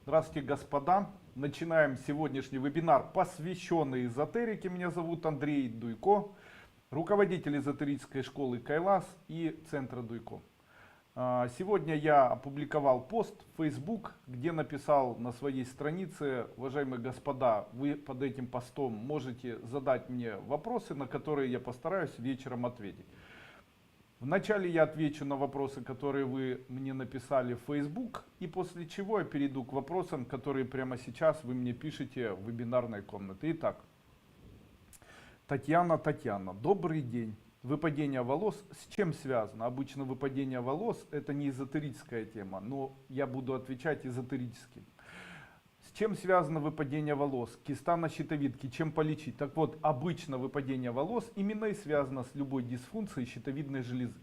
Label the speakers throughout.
Speaker 1: Здравствуйте, господа. Начинаем сегодняшний вебинар, посвященный эзотерике. Меня зовут Андрей Дуйко, руководитель эзотерической школы Кайлас и центра Дуйко. Сегодня я опубликовал пост в Facebook, где написал на своей странице: уважаемые господа, вы под этим постом можете задать мне вопросы, на которые я постараюсь вечером ответить. Вначале я отвечу на вопросы, которые вы мне написали в Facebook, и после чего я перейду к вопросам, которые прямо сейчас вы мне пишете в вебинарной комнате. Итак, Татьяна, добрый день. Выпадение волос с чем связано? Обычно выпадение волос это не эзотерическая тема, но я буду отвечать эзотерически. С чем связано выпадение волос? Киста на щитовидке, чем полечить? Так вот, обычно выпадение волос именно и связано с любой дисфункцией щитовидной железы.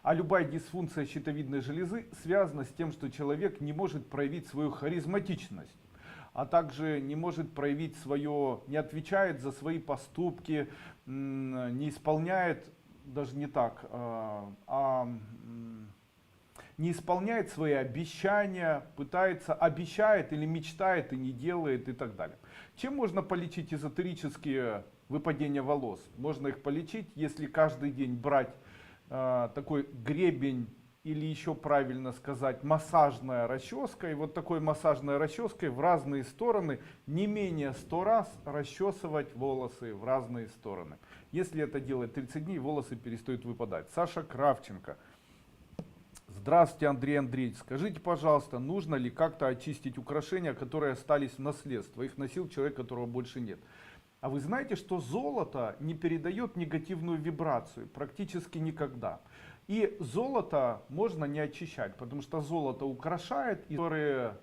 Speaker 1: А любая дисфункция щитовидной железы связана с тем, что человек не может проявить свою харизматичность, а также не может проявить свое, не отвечает за свои поступки, не исполняет, даже не так, не исполняет свои обещания, обещает или мечтает и не делает и так далее. Чем можно полечить эзотерические выпадения волос? Можно их полечить, если каждый день брать такой гребень, или еще правильно сказать, массажная расческа. И вот такой массажной расческой в разные стороны не менее 100 раз расчесывать волосы в разные стороны. Если это делать 30 дней, волосы перестают выпадать. Саша Кравченко. Здравствуйте, Андрей Андреевич. Скажите, пожалуйста, нужно ли как-то очистить украшения, которые остались в наследство? Их носил человек, которого больше нет. А вы знаете, что золото не передает негативную вибрацию практически никогда. И золото можно не очищать, потому что золото украшает, и которые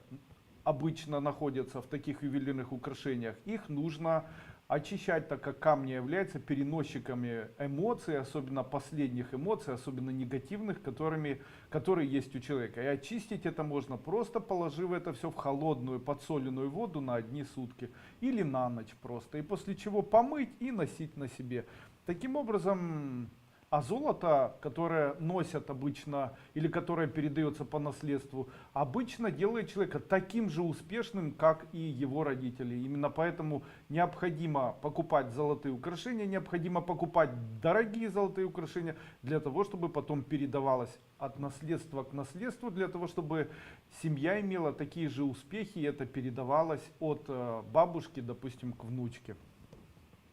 Speaker 1: обычно находятся в таких ювелирных украшениях, их нужно очищать, так как камни являются переносчиками эмоций, особенно последних эмоций, особенно негативных, которые есть у человека. И очистить это можно, просто положив это все в холодную подсоленную воду на одни сутки или на ночь просто. И после чего помыть и носить на себе. Таким образом, а золото, которое носят обычно или которое передается по наследству, обычно делает человека таким же успешным, как и его родители. Именно поэтому необходимо покупать золотые украшения, необходимо покупать дорогие золотые украшения для того, чтобы потом передавалось от наследства к наследству, для того, чтобы семья имела такие же успехи, и это передавалось от бабушки, допустим, к внучке.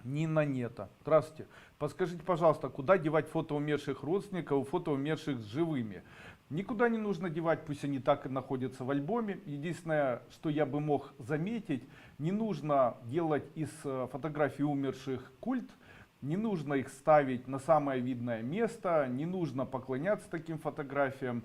Speaker 1: Нина Нета. Здравствуйте. Подскажите, пожалуйста, куда девать фото умерших родственников и фото умерших с живыми? Никуда не нужно девать, пусть они так и находятся в альбоме. Единственное, что я бы мог заметить, не нужно делать из фотографий умерших культ, не нужно их ставить на самое видное место, не нужно поклоняться таким фотографиям.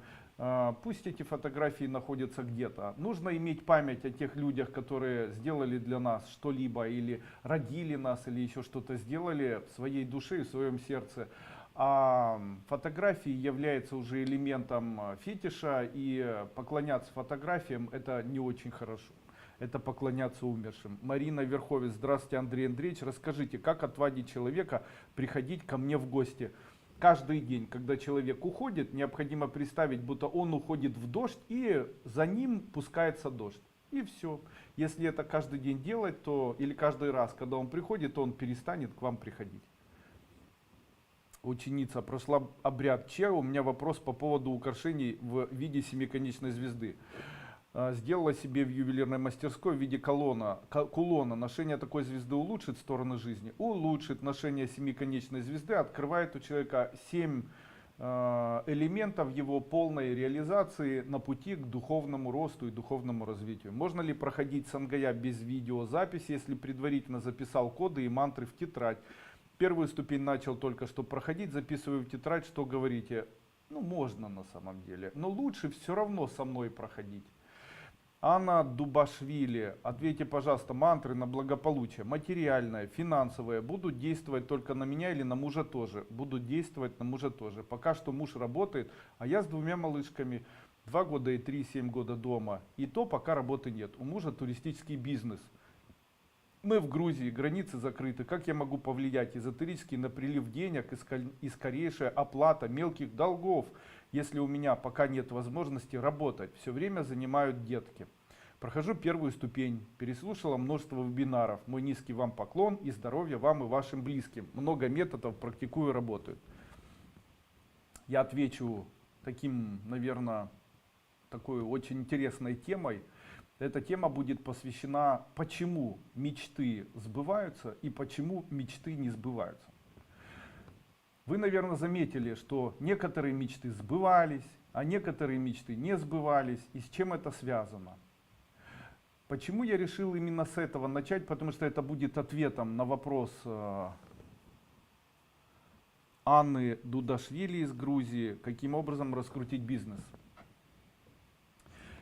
Speaker 1: Пусть эти фотографии находятся где-то. Нужно иметь память о тех людях, которые сделали для нас что-либо, или родили нас, или еще что-то сделали в своей душе и в своем сердце. А фотографии являются уже элементом фетиша, и поклоняться фотографиям это не очень хорошо. Это поклоняться умершим. Марина Верховец. Здравствуйте, Андрей Андреевич. Расскажите, как отвадить человека приходить ко мне в гости? Каждый день, когда человек уходит, необходимо представить, будто он уходит в дождь, и за ним пускается дождь. И все. Если это каждый день делать, то или каждый раз, когда он приходит, то он перестанет к вам приходить. Ученица прошла обряд Че. У меня вопрос по поводу украшений в виде семиконечной звезды. Сделала себе в ювелирной мастерской в виде кулона. Ношение такой звезды улучшит стороны жизни? Улучшит. Ношение семиконечной звезды открывает у человека 7 элементов его полной реализации на пути к духовному росту и духовному развитию. Можно ли проходить сангая без видеозаписи, если предварительно записал коды и мантры в тетрадь? Первую ступень начал только что проходить, записываю в тетрадь, что говорите. Ну, можно на самом деле, но лучше все равно со мной проходить. Анна Дубашвили, ответьте, пожалуйста, мантры на благополучие, материальное, финансовое, будут действовать только на меня или на мужа тоже? Будут действовать на мужа тоже. Пока что муж работает, а я с 2 малышками, 2 года и 3,7 года дома. И то пока работы нет. У мужа туристический бизнес. Мы в Грузии, границы закрыты. Как я могу повлиять эзотерически на прилив денег и скорейшая оплата мелких долгов, если у меня пока нет возможности работать? Все время занимают детки. Прохожу первую ступень, переслушала множество вебинаров. Мой низкий вам поклон и здоровья вам и вашим близким. Много методов практикую, работаю. Я отвечу таким, наверное, такой очень интересной темой. Эта тема будет посвящена, почему мечты сбываются и почему мечты не сбываются. Вы, наверное, заметили, что некоторые мечты сбывались, а некоторые мечты не сбывались. И с чем это связано? Почему я решил именно с этого начать? Потому что это будет ответом на вопрос Анны Дудашвили из Грузии, каким образом раскрутить бизнес.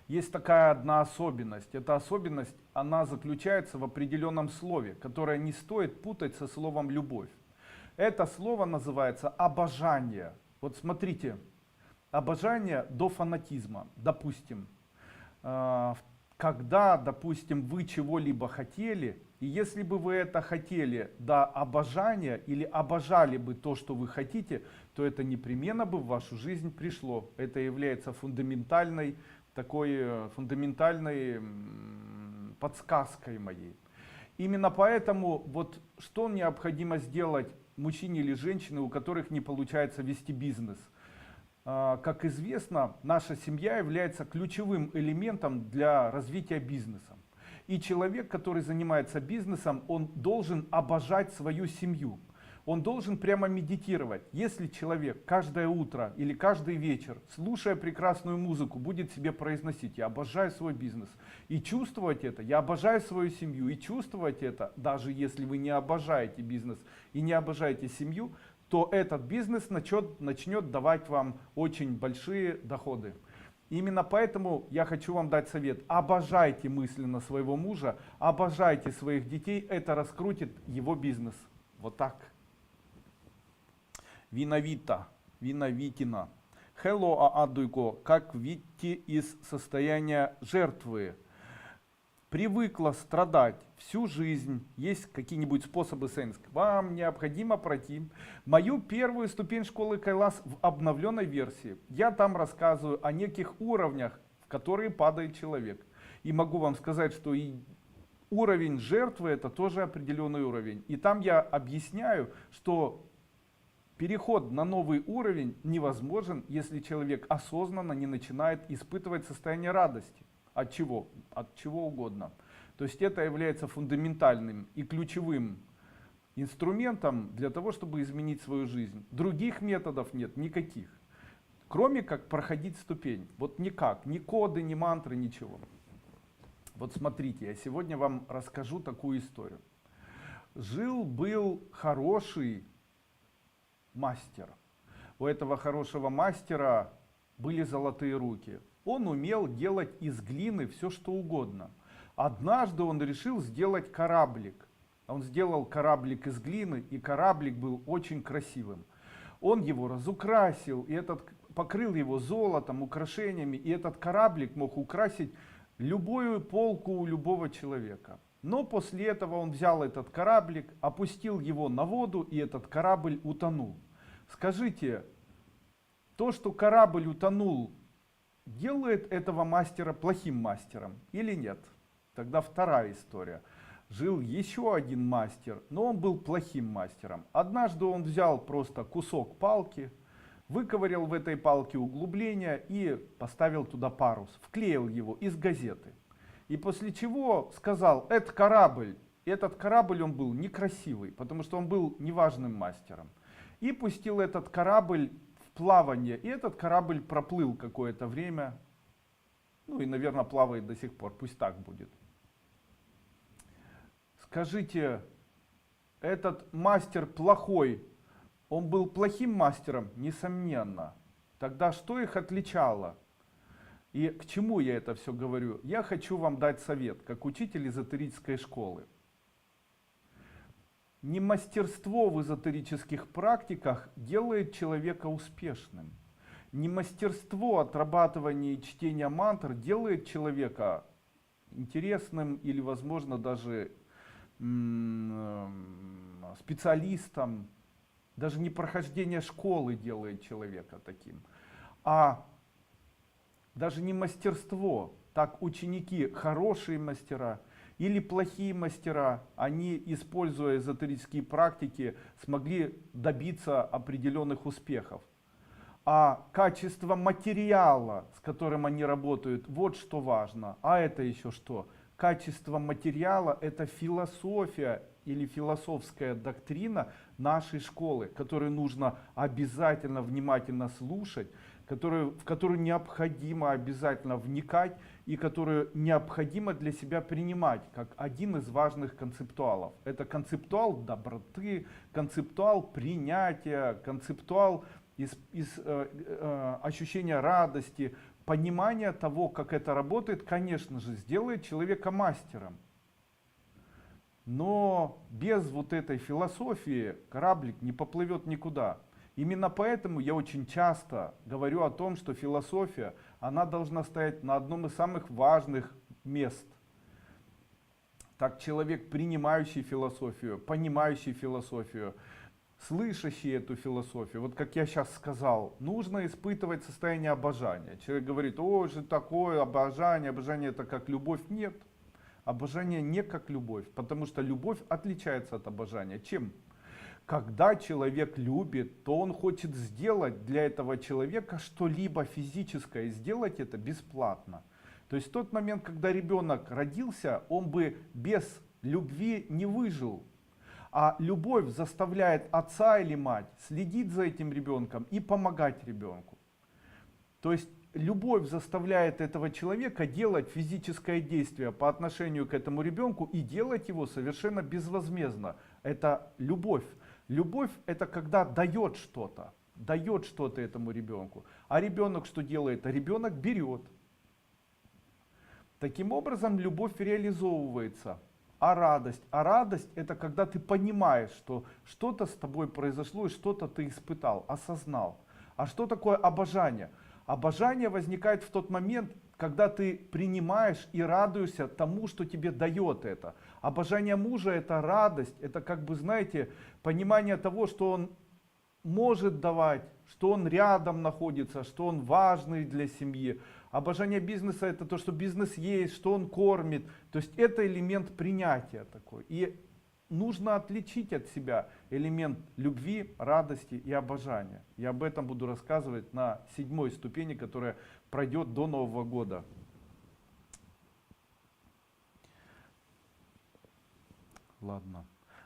Speaker 1: Есть такая одна особенность. Эта особенность, она заключается в определенном слове, которое не стоит путать со словом «любовь». Это слово называется обожание. Вот смотрите, обожание до фанатизма. Допустим, когда, допустим, вы чего-либо хотели, и если бы вы это хотели до обожания или обожали бы то, что вы хотите, то это непременно бы в вашу жизнь пришло. Это является фундаментальной подсказкой моей. Именно поэтому вот что необходимо сделать мужчине или женщине, у которых не получается вести бизнес. Как известно, наша семья является ключевым элементом для развития бизнеса. И человек, который занимается бизнесом, он должен обожать свою семью. Он должен прямо медитировать. Если человек каждое утро или каждый вечер, слушая прекрасную музыку, будет себе произносить: я обожаю свой бизнес, и чувствовать это: я обожаю свою семью, и чувствовать это, даже если вы не обожаете бизнес и не обожаете семью, то этот бизнес начнет давать вам очень большие доходы. Именно поэтому я хочу вам дать совет: обожайте мысленно своего мужа, обожайте своих детей, это раскрутит его бизнес. Вот так. Виновитина. Hello, Адуйко. Как выйти из состояния жертвы? Привыкла страдать всю жизнь. Есть какие-нибудь способы, Сенск? Вам необходимо пройти мою первую ступень школы Кайлас в обновленной версии. Я там рассказываю о неких уровнях, в которые падает человек. И могу вам сказать, что и уровень жертвы — это тоже определенный уровень. И там я объясняю, что переход на новый уровень невозможен, если человек осознанно не начинает испытывать состояние радости. От чего? От чего угодно. То есть это является фундаментальным и ключевым инструментом для того, чтобы изменить свою жизнь. Других методов нет никаких. Кроме как проходить ступень. Вот никак. Ни коды, ни мантры, ничего. Вот смотрите, я сегодня вам расскажу такую историю. Жил-был хороший мастер. У этого хорошего мастера были золотые руки. Он умел делать из глины все, что угодно. Однажды он решил сделать кораблик. Он сделал кораблик из глины, и кораблик был очень красивым. Он его разукрасил, и покрыл его золотом, украшениями, и этот кораблик мог украсить любую полку у любого человека. Но после этого он взял этот кораблик, опустил его на воду, и этот корабль утонул. Скажите, то, что корабль утонул, делает этого мастера плохим мастером или нет? Тогда вторая история. Жил еще один мастер, но он был плохим мастером. Однажды он взял просто кусок палки, выковырял в этой палке углубление и поставил туда парус, вклеил его из газеты. И после чего сказал: это корабль. Этот корабль он был некрасивый, потому что он был неважным мастером. И пустил этот корабль в плавание. И этот корабль проплыл какое-то время. Ну и, наверное, плавает до сих пор. Пусть так будет. Скажите, этот мастер плохой, он был плохим мастером? Несомненно. Тогда что их отличало? И к чему я это все говорю? Я хочу вам дать совет, как учитель эзотерической школы. Не мастерство в эзотерических практиках делает человека успешным. Не мастерство отрабатывания и чтения мантр делает человека интересным или, возможно, даже специалистом. Даже не прохождение школы делает человека таким. А даже не мастерство, так ученики хорошие мастера или плохие мастера, они, используя эзотерические практики, смогли добиться определенных успехов. А качество материала, с которым они работают, вот что важно. А это еще что? Качество материала — это философия или философская доктрина нашей школы, которую нужно обязательно внимательно слушать, в которую необходимо обязательно вникать и которую необходимо для себя принимать как один из важных концептуалов. Это концептуал доброты, концептуал принятия, концептуал ощущения радости, понимание того, как это работает, конечно же, сделает человека мастером. Но без вот этой философии кораблик не поплывет никуда. Именно поэтому я очень часто говорю о том, что философия, она должна стоять на одном из самых важных мест. Так человек, принимающий философию, понимающий философию, слышащий эту философию, вот как я сейчас сказал, нужно испытывать состояние обожания. Человек говорит: о, что такое обожание, обожание это как любовь. Нет, обожание не как любовь, потому что любовь отличается от обожания. Чем? Когда человек любит, то он хочет сделать для этого человека что-либо физическое, и сделать это бесплатно. То есть в тот момент, когда ребенок родился, он бы без любви не выжил. А любовь заставляет отца или мать следить за этим ребенком и помогать ребенку. То есть любовь заставляет этого человека делать физическое действие по отношению к этому ребенку и делать его совершенно безвозмездно. Это любовь. Любовь — это когда дает что-то этому ребенку. А ребенок что делает? А ребенок берет. Таким образом любовь реализовывается. А радость это когда ты понимаешь, что что-то с тобой произошло и что-то ты испытал, осознал. А что такое обожание? Обожание возникает в тот момент, когда ты принимаешь и радуешься тому, что тебе дает это. Обожание мужа — это радость, это как бы, знаете, понимание того, что он может давать, что он рядом находится, что он важный для семьи. Обожание бизнеса — это то, что бизнес есть, что он кормит. То есть это элемент принятия такой. И нужно отличить от себя элемент любви, радости и обожания. Я об этом буду рассказывать на 7-й ступени, которая пройдет до Нового года. Ладно.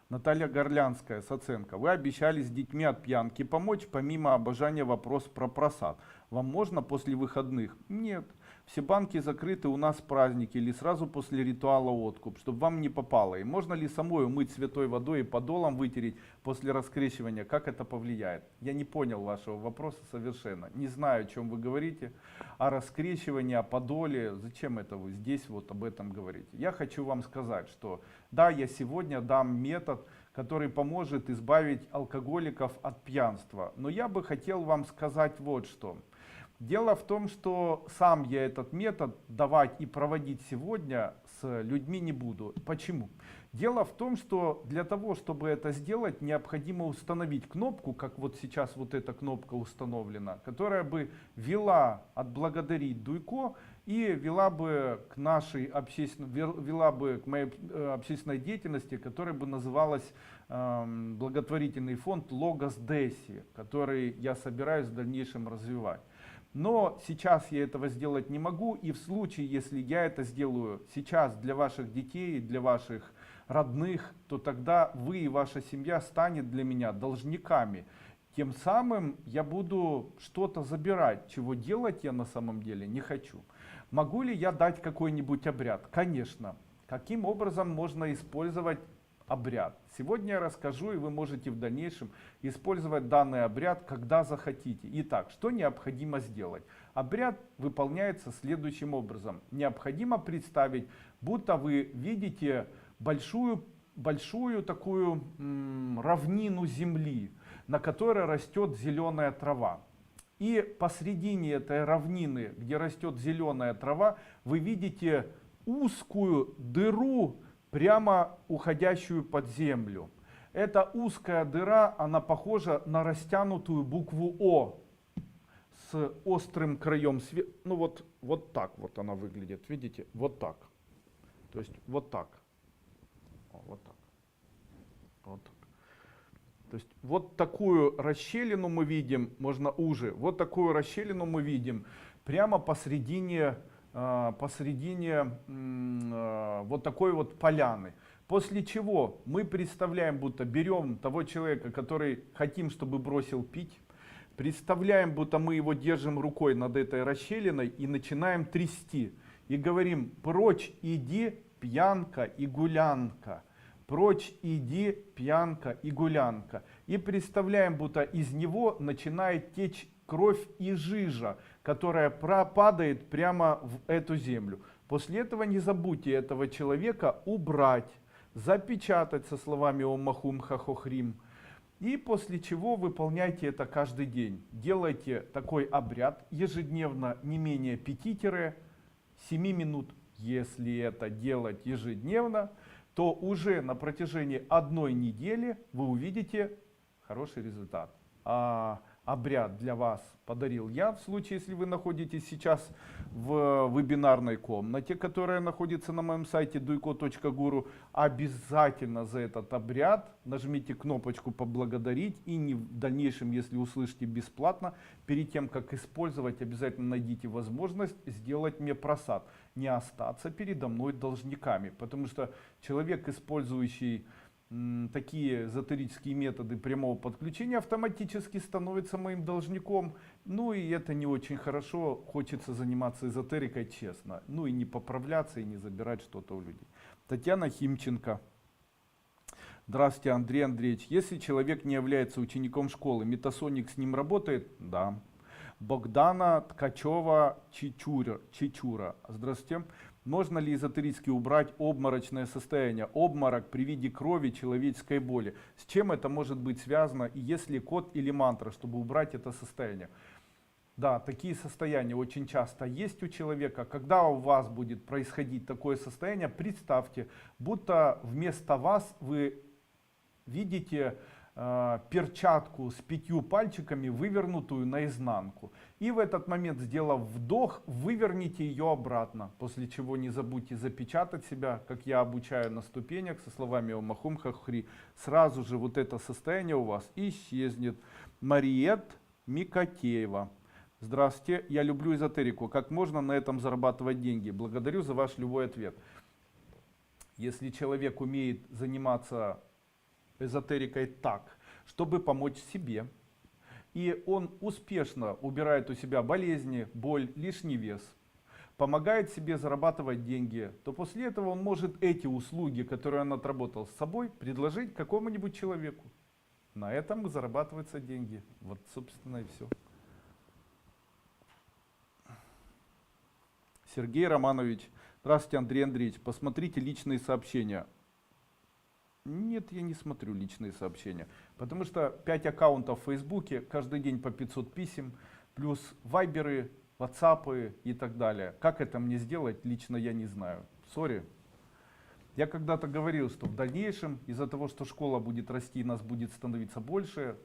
Speaker 1: Наталья Горлянская, Саценко. Вы обещали с детьми от пьянки помочь, помимо обожания вопрос про просад. Вам можно после выходных? Нет. Все банки закрыты, у нас праздники или сразу после ритуала откуп, чтобы вам не попало. И можно ли самой умыть святой водой и подолом вытереть после раскрещивания? Как это повлияет? Я не понял вашего вопроса совершенно. Не знаю, о чем вы говорите. О раскрещивании, о подоле. Зачем это вы здесь вот об этом говорите? Я хочу вам сказать, что да, я сегодня дам метод, который поможет избавить алкоголиков от пьянства. Но я бы хотел вам сказать вот что. Дело в том, что сам я этот метод давать и проводить сегодня с людьми не буду. Почему? Дело в том, что для того, чтобы это сделать, необходимо установить кнопку, как вот сейчас вот эта кнопка установлена, которая бы вела «Отблагодарить Дуйко» и вела бы к моей общественной деятельности, которая бы называлась благотворительный фонд Логос Деси, который я собираюсь в дальнейшем развивать. Но сейчас я этого сделать не могу, и в случае, если я это сделаю сейчас для ваших детей, для ваших родных, то тогда вы и ваша семья станет для меня должниками. Тем самым я буду что-то забирать, чего делать я на самом деле не хочу. Могу ли я дать какой-нибудь обряд? Конечно. Каким образом можно использовать обряд? Сегодня я расскажу, и вы можете в дальнейшем использовать данный обряд, когда захотите. Итак, что необходимо сделать? Обряд выполняется следующим образом. Необходимо представить, будто вы видите большую такую равнину земли, на которой растет зеленая трава. И посредине этой равнины, где растет зеленая трава, вы видите узкую дыру, прямо уходящую под землю. Эта узкая дыра, она похожа на растянутую букву О с острым краем света. Ну вот так вот она выглядит, видите? Вот так. То есть вот так. Вот так. Вот так. То есть вот такую расщелину мы видим, можно уже, вот такую расщелину мы видим прямо посредине вот такой вот поляны. После чего мы представляем, будто берем того человека, который хотим, чтобы бросил пить, представляем, будто мы его держим рукой над этой расщелиной и начинаем трясти. И говорим: прочь иди, пьянка и гулянка. Прочь иди, пьянка и гулянка. И представляем, будто из него начинает течь кровь и жижа, которая падает прямо в эту землю. После этого не забудьте этого человека убрать, запечатать со словами «Ом Махум Хахохрим». И после чего выполняйте это каждый день. Делайте такой обряд ежедневно не менее 5-7 минут. Если это делать ежедневно, то уже на протяжении 1 недели вы увидите хороший результат. Обряд для вас подарил я, в случае, если вы находитесь сейчас в вебинарной комнате, которая находится на моем сайте duiko.guru. Обязательно за этот обряд нажмите кнопочку «Поблагодарить», и в дальнейшем, если услышите бесплатно, перед тем, как использовать, обязательно найдите возможность сделать мне просад, не остаться передо мной должниками, потому что человек, использующий такие эзотерические методы прямого подключения, автоматически становится моим должником. Ну и это не очень хорошо. Хочется заниматься эзотерикой честно. Ну и не поправляться, и не забирать что-то у людей. Татьяна Химченко. Здравствуйте, Андрей Андреевич. Если человек не является учеником школы, метасоник с ним работает? Да. Богдана Ткачева Чичура. Здравствуйте. Можно ли эзотерически убрать обморочное состояние, обморок при виде крови, человеческой боли? С чем это может быть связано, и есть ли код или мантра, чтобы убрать это состояние? Да, такие состояния очень часто есть у человека. Когда у вас будет происходить такое состояние, представьте, будто вместо вас вы видите перчатку с 5 пальчиками, вывернутую наизнанку. И в этот момент, сделав вдох, выверните ее обратно. После чего не забудьте запечатать себя, как я обучаю на ступенях, со словами «Ом Махум Хахри». Сразу же вот это состояние у вас исчезнет. Мариет Микотеева. Здравствуйте, я люблю эзотерику. Как можно на этом зарабатывать деньги? Благодарю за ваш любой ответ. Если человек умеет заниматься эзотерикой так, чтобы помочь себе, и он успешно убирает у себя болезни, боль, лишний вес, помогает себе зарабатывать деньги, то после этого он может эти услуги, которые он отработал с собой, предложить какому-нибудь человеку. На этом и зарабатываются деньги. Вот, собственно, и все. Сергей Романович. Здравствуйте, Андрей Андреевич. Посмотрите личные сообщения. Нет, я не смотрю личные сообщения, потому что 5 аккаунтов в Фейсбуке, каждый день по 500 писем, плюс вайберы, ватсапы и так далее. Как это мне сделать, лично я не знаю. Сори. Я когда-то говорил, что в дальнейшем, из-за того, что школа будет расти, нас будет становиться больше,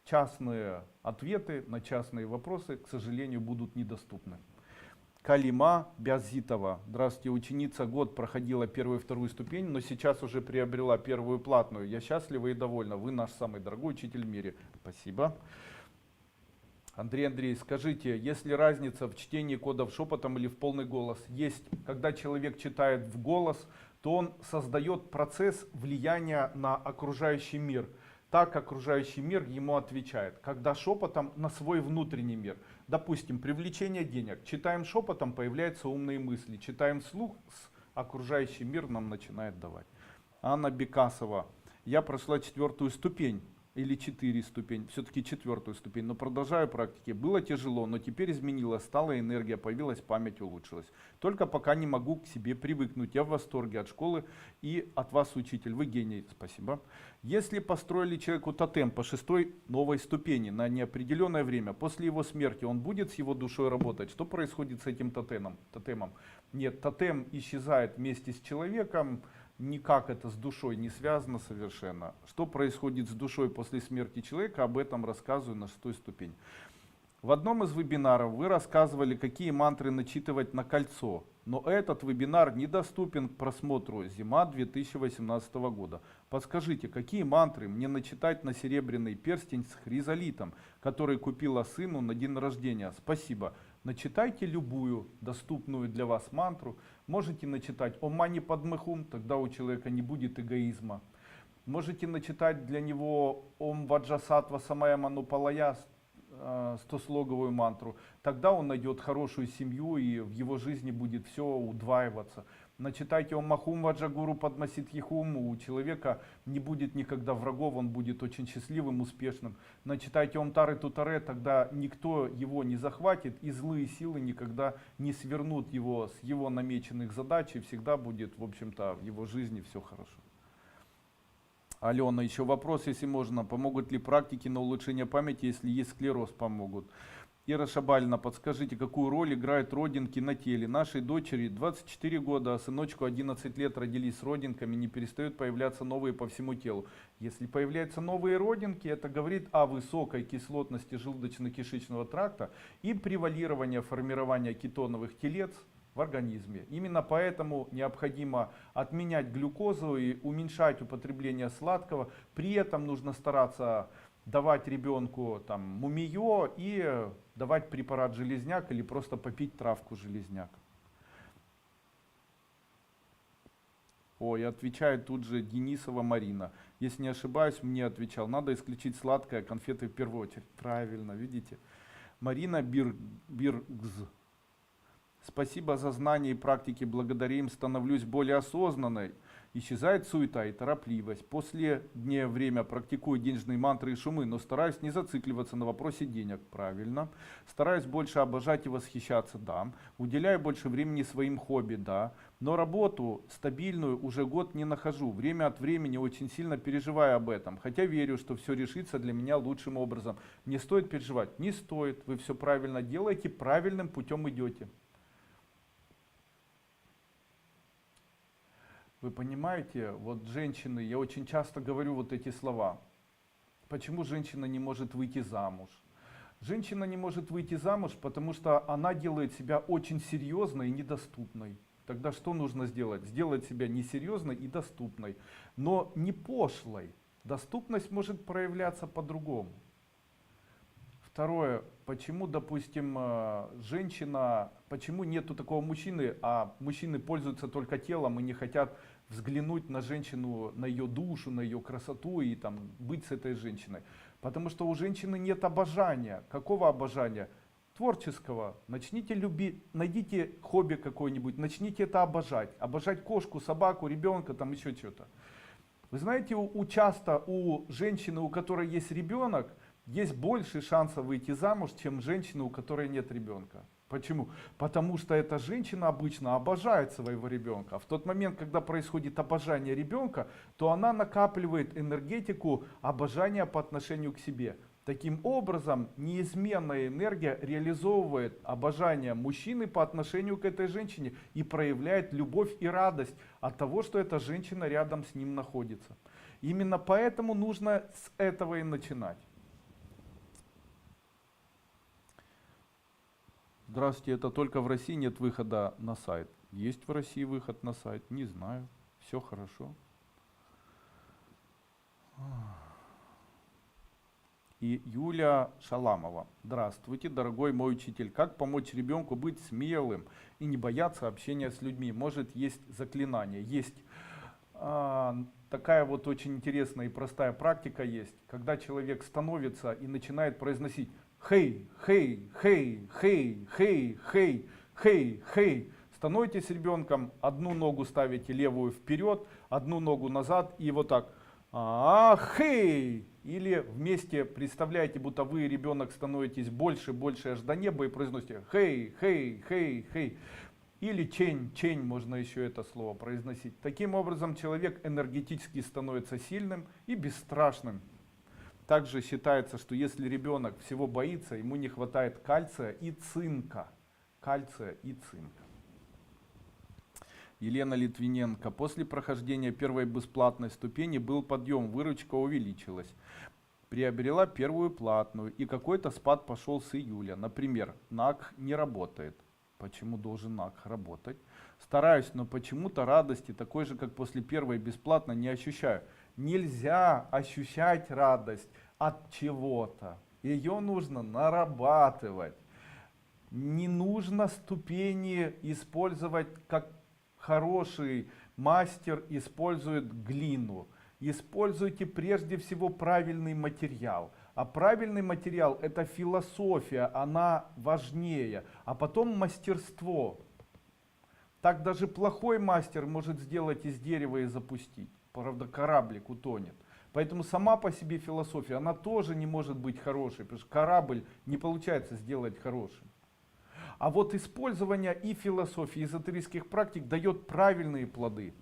Speaker 1: частные ответы на частные вопросы, к сожалению, будут недоступны. Калима Бязитова. Здравствуйте, ученица год проходила 1-ю и 2-ю ступень, но сейчас уже приобрела 1-ю платную. Я счастлива и довольна. Вы наш самый дорогой учитель в мире. Спасибо. Андрей Андреевич, скажите, есть ли разница в чтении кодов шепотом или в полный голос? Есть. Когда человек читает в голос, то он создает процесс влияния на окружающий мир. Так окружающий мир ему отвечает. Когда шепотом, на свой внутренний мир. Допустим, привлечение денег. Читаем шепотом, появляются умные мысли. Читаем вслух, окружающий мир нам начинает давать. Анна Бекасова. Я прошла 4-ю ступень. Или 4 ступень, все-таки 4-ю ступень, но продолжаю практики. Было тяжело, но теперь изменилось, стала энергия, появилась память, улучшилась. Только пока не могу к себе привыкнуть. Я в восторге от школы и от вас, учитель. Вы гений, спасибо. Если построили человеку тотем по 6-й новой ступени на неопределенное время, после его смерти он будет с его душой работать? Что происходит с этим тотемом? Нет, тотем исчезает вместе с человеком. Никак это с душой не связано совершенно. Что происходит с душой после смерти человека, об этом рассказываю на 6-й ступени. В одном из вебинаров вы рассказывали, какие мантры начитывать на кольцо, но этот вебинар недоступен к просмотру. Зима 2018 года. Подскажите, какие мантры мне начитать на серебряный перстень с хризолитом, который купила сыну на день рождения? Спасибо. Начитайте любую доступную для вас мантру. Можете начитать «Ом Мани Падме Хум», тогда у человека не будет эгоизма. Можете начитать для него «Ом Ваджасатва Самая Манупалая», 100-слоговую мантру, тогда он найдет хорошую семью и в его жизни будет все удваиваться. Начитайте Ом Махум Ваджагуру Падмасит Ехум, у человека не будет никогда врагов, он будет очень счастливым, успешным. Начитайте Ом Тары Тутаре, тогда никто его не захватит и злые силы никогда не свернут его с его намеченных задач и всегда будет, в общем-то, в его жизни все хорошо. Алена, еще вопрос, если можно. Помогут ли практики на улучшение памяти, если есть склероз, помогут? Ира Шабалина, подскажите, какую роль играют родинки на теле? Нашей дочери 24 года, а сыночку 11 лет, родились с родинками, не перестают появляться новые по всему телу. Если появляются новые родинки, это говорит о высокой кислотности желудочно-кишечного тракта и превалировании формирования кетоновых телец в организме. Именно поэтому необходимо отменять глюкозу и уменьшать употребление сладкого. При этом нужно стараться давать ребенку там мумиё и давать препарат железняк или просто попить травку железняк. Ой, отвечает тут же Денисова Марина. Если не ошибаюсь, мне отвечал, надо исключить сладкое, конфеты в первую очередь. Правильно, видите? Марина Биргз. Спасибо за знания и практики, благодаря им становлюсь более осознанной. Исчезает суета и торопливость. Последнее время практикую денежные мантры и шумы, но стараюсь не зацикливаться на вопросе денег. Правильно. Стараюсь больше обожать и восхищаться, да. Уделяю больше времени своим хобби, да. Но работу стабильную уже год не нахожу. Время от времени очень сильно переживаю об этом. Хотя верю, что все решится для меня лучшим образом. Не стоит переживать? Не стоит. Вы все правильно делаете, правильным путем идете. Вы понимаете, вот женщины, я очень часто говорю вот эти слова. Почему женщина не может выйти замуж? Женщина не может выйти замуж, потому что она делает себя очень серьезной и недоступной. Тогда что нужно сделать? Сделать себя несерьезной и доступной, но не пошлой. Доступность может проявляться по-другому. Второе, почему, допустим, женщина, почему нету такого мужчины, а мужчины пользуются только телом и не хотят взглянуть на женщину, на ее душу, на ее красоту и там быть с этой женщиной? Потому что у женщины нет обожания. Какого обожания? Творческого. Начните любить, найдите хобби какое-нибудь, начните это обожать. Обожать кошку, собаку, ребенка, там еще что-то. Вы знаете, часто у женщины, у которой есть ребенок, есть больше шансов выйти замуж, чем женщины, у которой нет ребенка. Почему? Потому что эта женщина обычно обожает своего ребенка. В тот момент, когда происходит обожание ребенка, то она накапливает энергетику обожания по отношению к себе. Таким образом, неизменная энергия реализовывает обожание мужчины по отношению к этой женщине и проявляет любовь и радость от того, что эта женщина рядом с ним находится. Именно поэтому нужно с этого и начинать. Здравствуйте, это только в России нет выхода на сайт. Есть в России выход на сайт? Не знаю. Все хорошо. И Юлия Шаламова. Здравствуйте, дорогой мой учитель. Как помочь ребенку быть смелым и не бояться общения с людьми? Может, есть заклинание? Есть. Такая вот очень интересная и простая практика есть. Когда человек становится и начинает произносить «Хей, хей, хей, хей, хей, хей, хей, хей». Становитесь ребенком, одну ногу ставите левую вперед, одну ногу назад и вот так «Хей». Или вместе представляете, будто вы, ребенок, становитесь больше аж до неба и произносите «Хей, хей, хей, хей». Или чень, можно еще это слово произносить. Таким образом человек энергетически становится сильным и бесстрашным. Также считается, что если ребенок всего боится, ему не хватает кальция и цинка. Кальция и цинка. Елена Литвиненко. После прохождения первой бесплатной ступени был подъем, выручка увеличилась. приобрела первую платную, и какой-то спад пошел с июля. Например, НАК не работает. Почему должен НАК работать? Стараюсь, но почему-то радости такой же, как после первой бесплатно, не ощущаю. Нельзя ощущать радость от чего-то. Ее нужно нарабатывать. Не нужно ступени использовать, как хороший мастер использует глину. Используйте прежде всего правильный материал. А правильный материал — это философия, она важнее. А потом мастерство. Так даже плохой мастер может сделать из дерева и запустить. Правда, кораблик утонет. Поэтому сама по себе философия, она тоже не может быть хорошей, потому что корабль не получается сделать хорошим. А вот использование и философии, и эзотерических практик дает правильные плоды.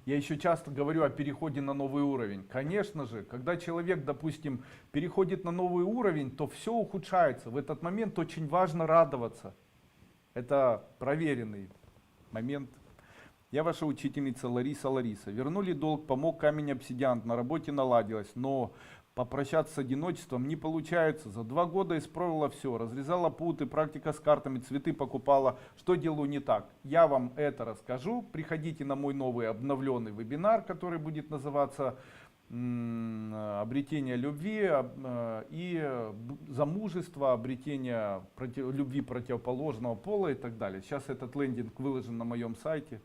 Speaker 1: Я еще часто говорю о переходе на новый уровень. Конечно же, когда человек, допустим, переходит на новый уровень, то все ухудшается. В этот момент очень важно радоваться. Это проверенный момент. Я ваша учительница Лариса. Вернули долг, помог камень обсидиан, на работе наладилось, но попрощаться с одиночеством не получается. За 2 года исправила все, разрезала путы, практика с картами, цветы покупала. Что делаю не так? Я вам это расскажу. Приходите на мой новый обновленный вебинар, который будет называться «Обретение любви» и замужество, обретение любви противоположного пола и так далее. Сейчас этот лендинг выложен на моем сайте.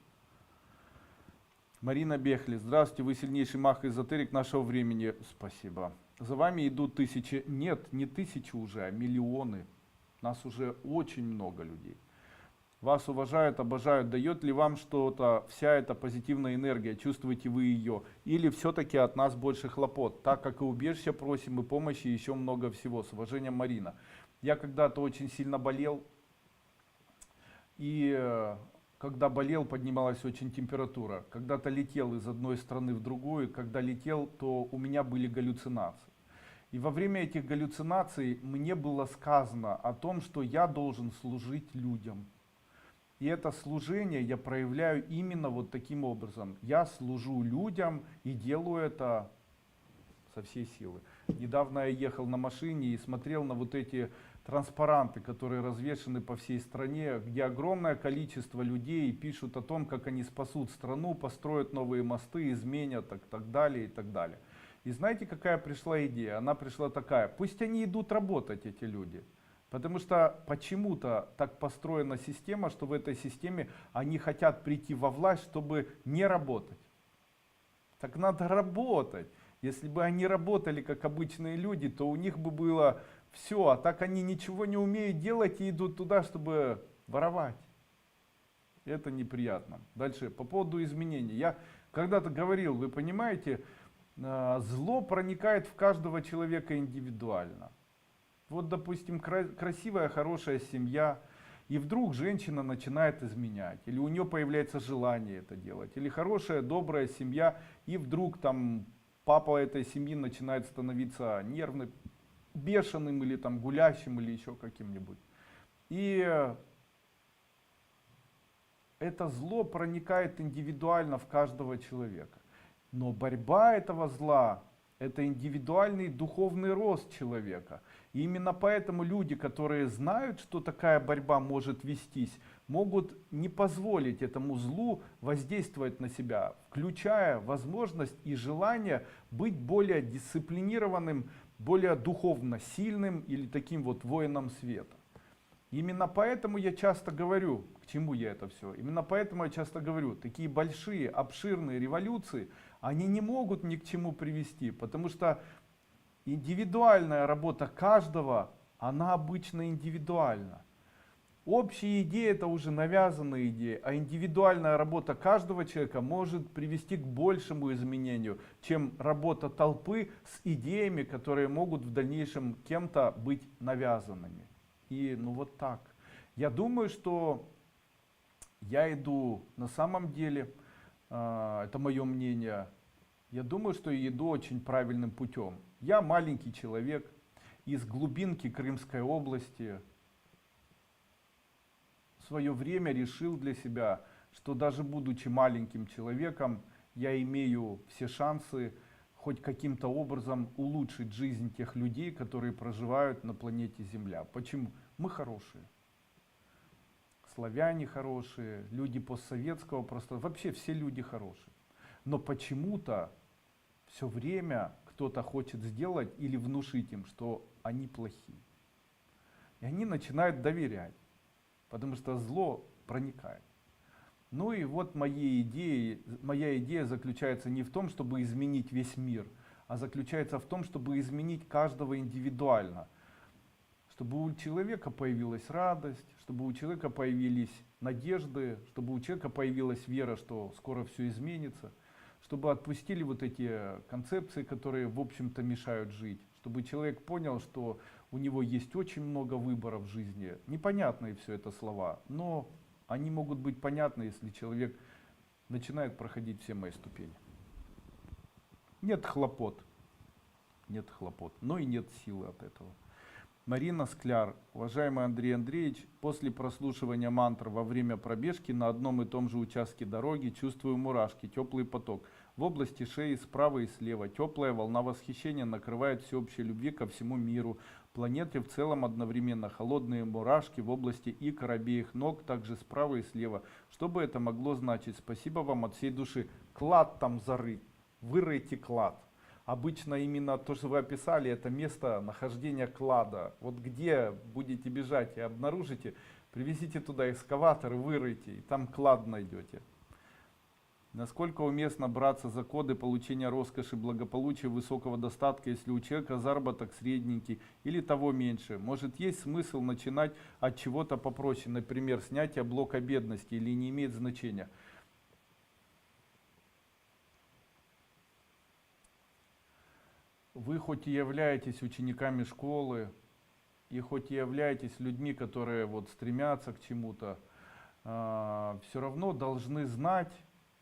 Speaker 1: Марина Бехли, здравствуйте, вы сильнейший маг-эзотерик нашего времени. Спасибо. За вами идут тысячи, нет, не тысячи уже, а миллионы. Нас уже очень много людей. Вас уважают, обожают. Дает ли вам что-то вся эта позитивная энергия? Чувствуете вы ее? Или все-таки от нас больше хлопот? Так как и убежища просим, и помощи, и еще много всего. С уважением, Марина. Я когда-то очень сильно болел. И когда болел, поднималась очень температура. Когда-то летел из одной страны в другую. Когда летел, то у меня были галлюцинации. И во время этих галлюцинаций мне было сказано о том, что я должен служить людям. И это служение я проявляю именно вот таким образом. Я служу людям и делаю это со всей силы. Недавно я ехал на машине и смотрел на вот эти транспаранты, которые развешаны по всей стране, где огромное количество людей пишут о том, как они спасут страну, построят новые мосты, изменят и так далее, и так далее. И знаете, какая пришла идея? Она пришла такая: пусть они идут работать, эти люди. Потому что почему-то так построена система, что в этой системе они хотят прийти во власть, чтобы не работать. Так надо работать. Если бы они работали как обычные люди, то у них бы было все. А так они ничего не умеют делать и идут туда, чтобы воровать. Это неприятно. Дальше, по поводу изменений. Я когда-то говорил, вы понимаете, зло проникает в каждого человека индивидуально. Вот, допустим, красивая, хорошая семья, и вдруг женщина начинает изменять, или у нее появляется желание это делать, или хорошая, добрая семья, и вдруг там папа этой семьи начинает становиться нервным, бешеным, или там гулящим, или еще каким-нибудь. И это зло проникает индивидуально в каждого человека. Но борьба этого зла — это индивидуальный духовный рост человека. И именно поэтому люди, которые знают, что такая борьба может вестись, могут не позволить этому злу воздействовать на себя, включая возможность и желание быть более дисциплинированным, более духовно сильным или таким вот воином света. Именно поэтому я часто говорю, к чему я это все, именно поэтому я часто говорю, такие большие, обширные революции, они не могут ни к чему привести, потому что индивидуальная работа каждого, она обычно индивидуальна. Общие идеи — это уже навязанные идеи, а индивидуальная работа каждого человека может привести к большему изменению, чем работа толпы с идеями, которые могут в дальнейшем кем-то быть навязанными. И ну вот так. Я думаю, что я иду на самом деле, это мое мнение, я думаю, что я иду очень правильным путем. Я маленький человек из глубинки Крымской области. В свое время решил для себя, что даже будучи маленьким человеком, я имею все шансы хоть каким-то образом улучшить жизнь тех людей, которые проживают на планете Земля. Почему? Мы хорошие. Славяне хорошие, люди постсоветского пространства, вообще все люди хорошие. Но почему-то все время кто-то хочет сделать или внушить им, что они плохие. И они начинают доверять, потому что зло проникает. Ну и вот моя идея заключается не в том, чтобы изменить весь мир, а заключается в том, чтобы изменить каждого индивидуально. Чтобы у человека появилась радость, чтобы у человека появились надежды, чтобы у человека появилась вера, что скоро все изменится, чтобы отпустили вот эти концепции, которые, в общем-то, мешают жить, чтобы человек понял, что у него есть очень много выборов в жизни. Непонятные все это слова, но они могут быть понятны, если человек начинает проходить все мои ступени. Нет хлопот, но и нет силы от этого. Марина Скляр. Уважаемый Андрей Андреевич, после прослушивания мантр во время пробежки на одном и том же участке дороги чувствую мурашки, теплый поток. В области шеи справа и слева теплая волна восхищения накрывает всеобщей любви ко всему миру. Планете в целом одновременно холодные мурашки в области икр обеих ног, также справа и слева. Что бы это могло значить? Спасибо вам от всей души. Клад там зарыт. Выройте клад. Обычно именно то, что вы описали, это место нахождения клада. Вот где будете бежать и обнаружите, привезите туда экскаватор и выройте, и там клад найдете. Насколько уместно браться за коды получения роскоши, благополучия, высокого достатка, если у человека заработок средненький или того меньше? Может, есть смысл начинать от чего-то попроще, например, снятие блока бедности, или не имеет значения? Вы хоть и являетесь учениками школы, и хоть и являетесь людьми, которые вот стремятся к чему-то, все равно должны знать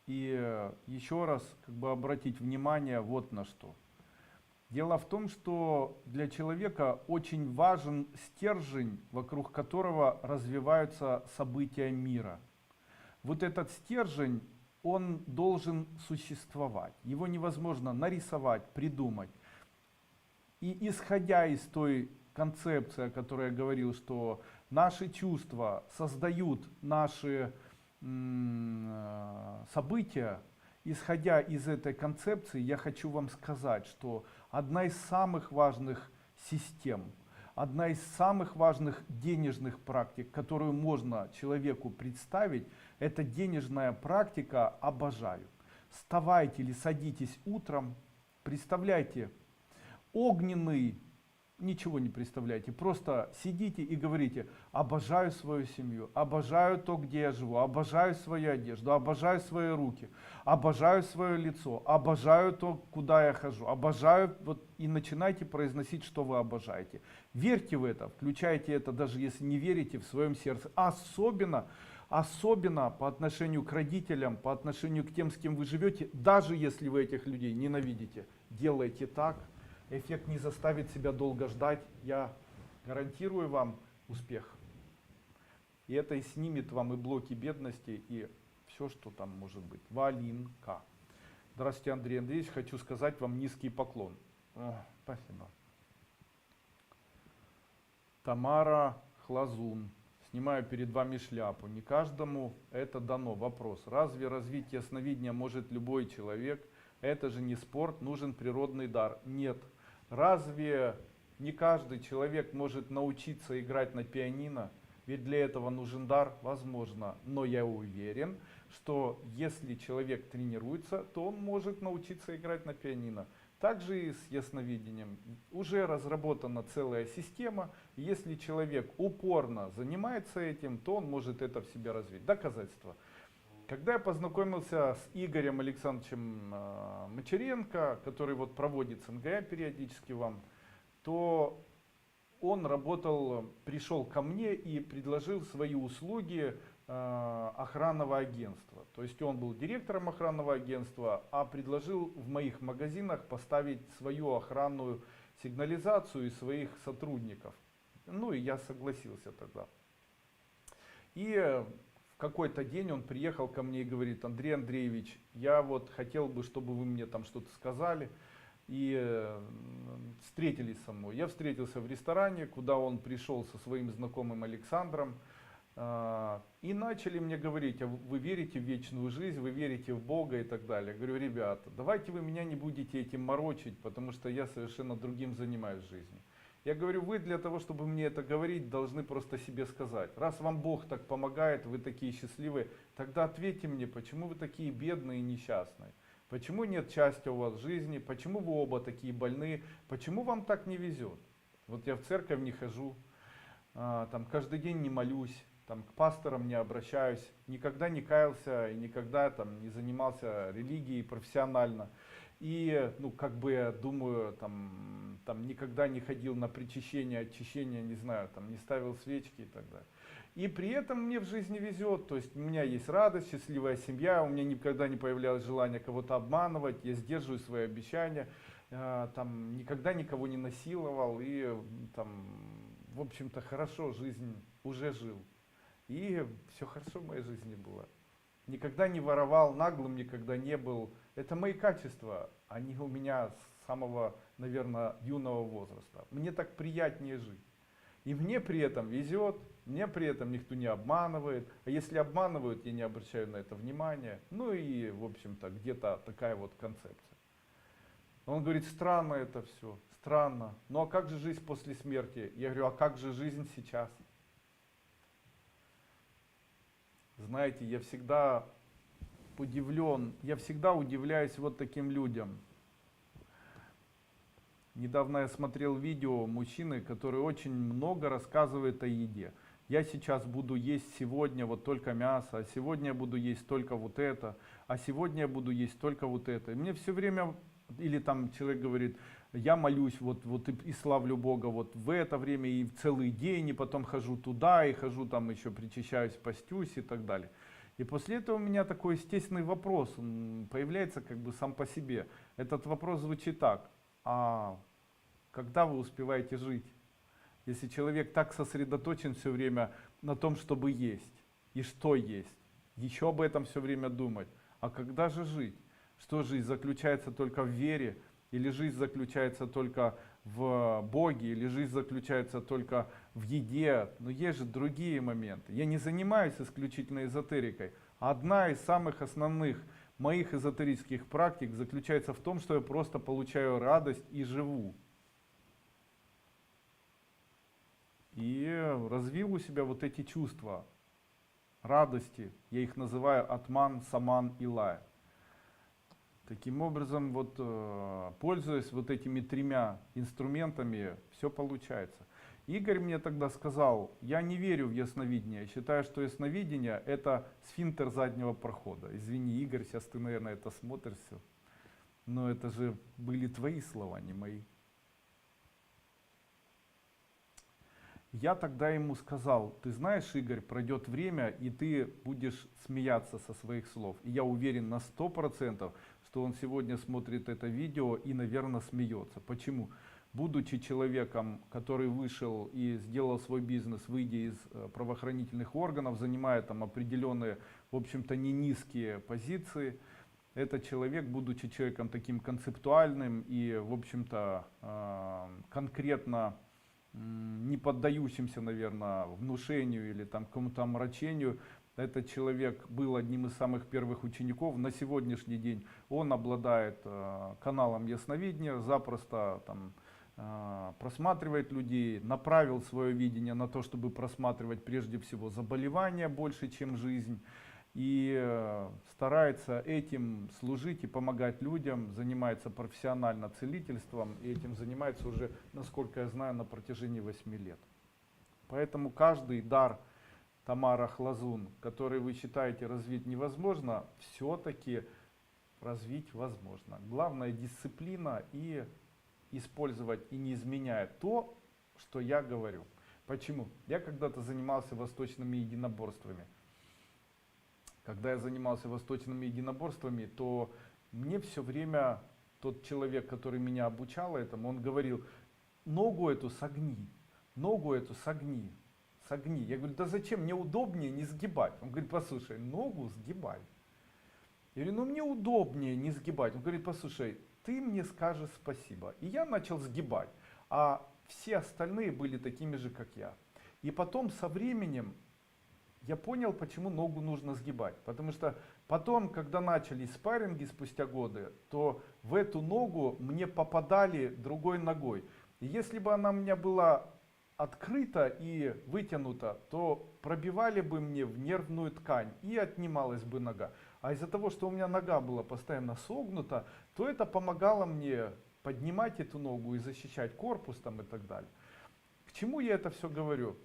Speaker 1: и еще раз обратить внимание вот на что. Дело в том, что для человека очень важен стержень, вокруг которого развиваются события мира. Вот этот стержень, он должен существовать. Его невозможно нарисовать, придумать. И исходя из той концепции, о которой я говорил, что наши чувства создают наши события, исходя из этой концепции, я хочу вам сказать, что одна из самых важных систем, одна из самых важных денежных практик, которую можно человеку представить, это денежная практика «обожаю». Вставайте или садитесь утром, представляйте, огненный, ничего не представляете, просто сидите и говорите: обожаю свою семью, обожаю то, где я живу, обожаю свою одежду, обожаю свои руки, обожаю свое лицо, обожаю то, куда я хожу, обожаю, вот, и начинайте произносить, что вы обожаете. Верьте в это, включайте это, даже если не верите, в своем сердце. Особенно по отношению к родителям, по отношению к тем, с кем вы живете, даже если вы этих людей ненавидите, делайте так. Эффект не заставит себя долго ждать. Я гарантирую вам успех. И это и снимет вам и блоки бедности, и все, что там может быть. Валинка. Здравствуйте, Андрей Андреевич. Хочу сказать вам низкий поклон. Спасибо. Тамара Хлазун. Снимаю перед вами шляпу. Не каждому это дано. Вопрос. Разве развить ясновидение может любой человек? Это же не спорт, нужен природный дар. Нет. Разве не каждый человек может научиться играть на пианино? Ведь для этого нужен дар, возможно. Но я уверен, что если человек тренируется, то он может научиться играть на пианино. Также и с ясновидением. Уже разработана целая система. Если человек упорно занимается этим, то он может это в себе развить. Доказательства. Когда я познакомился с Игорем Александровичем Мочаренко, который вот проводит СНГ периодически вам, то он пришел ко мне и предложил свои услуги охранного агентства. То есть он был директором охранного агентства, а предложил в моих магазинах поставить свою охранную сигнализацию и своих сотрудников. Ну и я согласился тогда. И в какой-то день он приехал ко мне и говорит: Андрей Андреевич, я вот хотел бы, чтобы вы мне там что-то сказали. и встретились со мной. Я встретился в ресторане, куда он пришел со своим знакомым Александром. И начали мне говорить: а вы верите в вечную жизнь, вы верите в Бога и так далее. Я говорю: ребята, давайте вы меня не будете этим морочить, потому что я совершенно другим занимаюсь в жизни. Я говорю: вы для того, чтобы мне это говорить, должны просто себе сказать: раз вам Бог так помогает, вы такие счастливые, тогда ответьте мне, почему вы такие бедные и несчастные? Почему нет счастья у вас в жизни? Почему вы оба такие больные? Почему вам так не везет? Вот я в церковь не хожу, там каждый день не молюсь, там к пасторам не обращаюсь, никогда не каялся и никогда там не занимался религией профессионально. И, ну, как бы я думаю, там никогда не ходил на причащение, очищение, не знаю, там не ставил свечки и так далее. И при этом мне в жизни везет, то есть у меня есть радость, счастливая семья, у меня никогда не появлялось желание кого-то обманывать, я сдерживаю свои обещания, там никогда никого не насиловал и там, в общем-то, хорошо жизнь уже жил. И все хорошо в моей жизни было. Никогда не воровал, наглым никогда не был. Это мои качества, они у меня с самого, наверное, юного возраста. Мне так приятнее жить. И мне при этом везет, мне при этом никто не обманывает. А если обманывают, я не обращаю на это внимания. Ну и, в общем-то, где-то такая вот концепция. Он говорит: странно это все, странно. Ну а как же жизнь после смерти? Я говорю: а как же жизнь сейчас? Знаете, я всегда удивлен, я всегда удивляюсь вот таким людям. Недавно я смотрел видео мужчины, который очень много рассказывает о еде. Я сейчас буду есть сегодня вот только мясо, а сегодня я буду есть только вот это, а сегодня я буду есть только вот это. И мне все время, или там человек говорит: я молюсь вот и славлю Бога вот в это время и в целый день, и потом хожу туда, и хожу там еще причащаюсь, постюсь и так далее. И после этого у меня такой естественный вопрос, он появляется как бы сам по себе. Этот вопрос звучит так: а когда вы успеваете жить? Если человек так сосредоточен все время на том, чтобы есть и что есть, еще об этом все время думать, а когда же жить? Что жизнь заключается только в вере, или жизнь заключается только в Боге, или жизнь заключается только в еде? Но есть же другие моменты. Я не занимаюсь исключительно эзотерикой. Одна из самых основных моих эзотерических практик заключается в том, что я просто получаю радость и живу. И развил у себя вот эти чувства радости, я их называю атман, саман и лай. Таким образом, вот, пользуясь вот этими тремя инструментами, все получается. Игорь мне тогда сказал: я не верю в ясновидение, я считаю, что ясновидение это сфинктер заднего прохода. Извини, Игорь, сейчас ты, наверное, это смотришь все, но это же были твои слова, не мои. Я тогда ему сказал: ты знаешь, Игорь, пройдет время, и ты будешь смеяться со своих слов. И я уверен на 100%, что он сегодня смотрит это видео и, наверное, смеется. Почему? Будучи человеком, который вышел и сделал свой бизнес, выйдя из правоохранительных органов, занимая там определенные, в общем-то, не низкие позиции, этот человек, будучи человеком таким концептуальным и, в общем-то, конкретно не поддающимся, наверное, внушению или там какому-то омрачению, этот человек был одним из самых первых учеников. На сегодняшний день он обладает каналом ясновидения, запросто там просматривает людей, направил свое видение на то, чтобы просматривать прежде всего заболевания больше, чем жизнь. И старается этим служить и помогать людям, занимается профессионально целительством, и этим занимается уже, насколько я знаю, на протяжении 8 лет. Поэтому каждый дар Тамара Хлазун, который вы считаете развить невозможно, все-таки развить возможно. Главное дисциплина и использовать и не изменяя то, что я говорю. Почему? Я когда-то занимался восточными единоборствами. Когда я занимался восточными единоборствами, то мне все время тот человек, который меня обучал этому, он говорил: ногу эту согни, ногу эту согни, согни. Я говорю: да зачем, мне удобнее не сгибать. Он говорит: послушай, ногу сгибай. Я говорю: ну мне удобнее не сгибать. Он говорит: послушай, ты мне скажешь спасибо. И я начал сгибать, а все остальные были такими же, как я. И потом со временем я понял, почему ногу нужно сгибать. Потому что потом, когда начались спарринги спустя годы, то в эту ногу мне попадали другой ногой. И если бы она у меня была открыта и вытянута, то пробивали бы мне в нервную ткань и отнималась бы нога. А из-за того, что у меня нога была постоянно согнута, то это помогало мне поднимать эту ногу и защищать корпус там и так далее. К чему я это все говорю?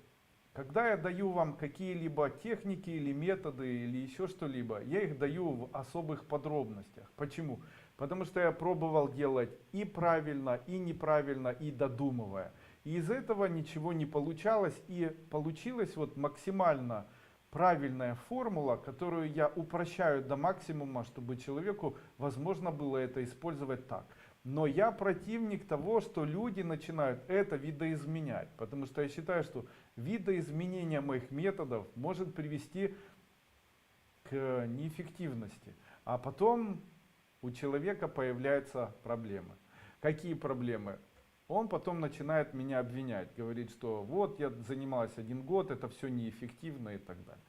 Speaker 1: Когда я даю вам какие-либо техники или методы или еще что-либо, я их даю в особых подробностях. Почему? Потому что я пробовал делать и правильно, и неправильно, и додумывая. И из этого ничего не получалось. И получилась вот максимально правильная формула, которую я упрощаю до максимума, чтобы человеку возможно было это использовать так. Но я противник того, что люди начинают это видоизменять. Потому что я считаю, что видоизменение моих методов может привести к неэффективности. А потом у человека появляются проблемы. Какие проблемы? Он потом начинает меня обвинять. Говорит, что вот я занималась 1 год, это все неэффективно и так далее.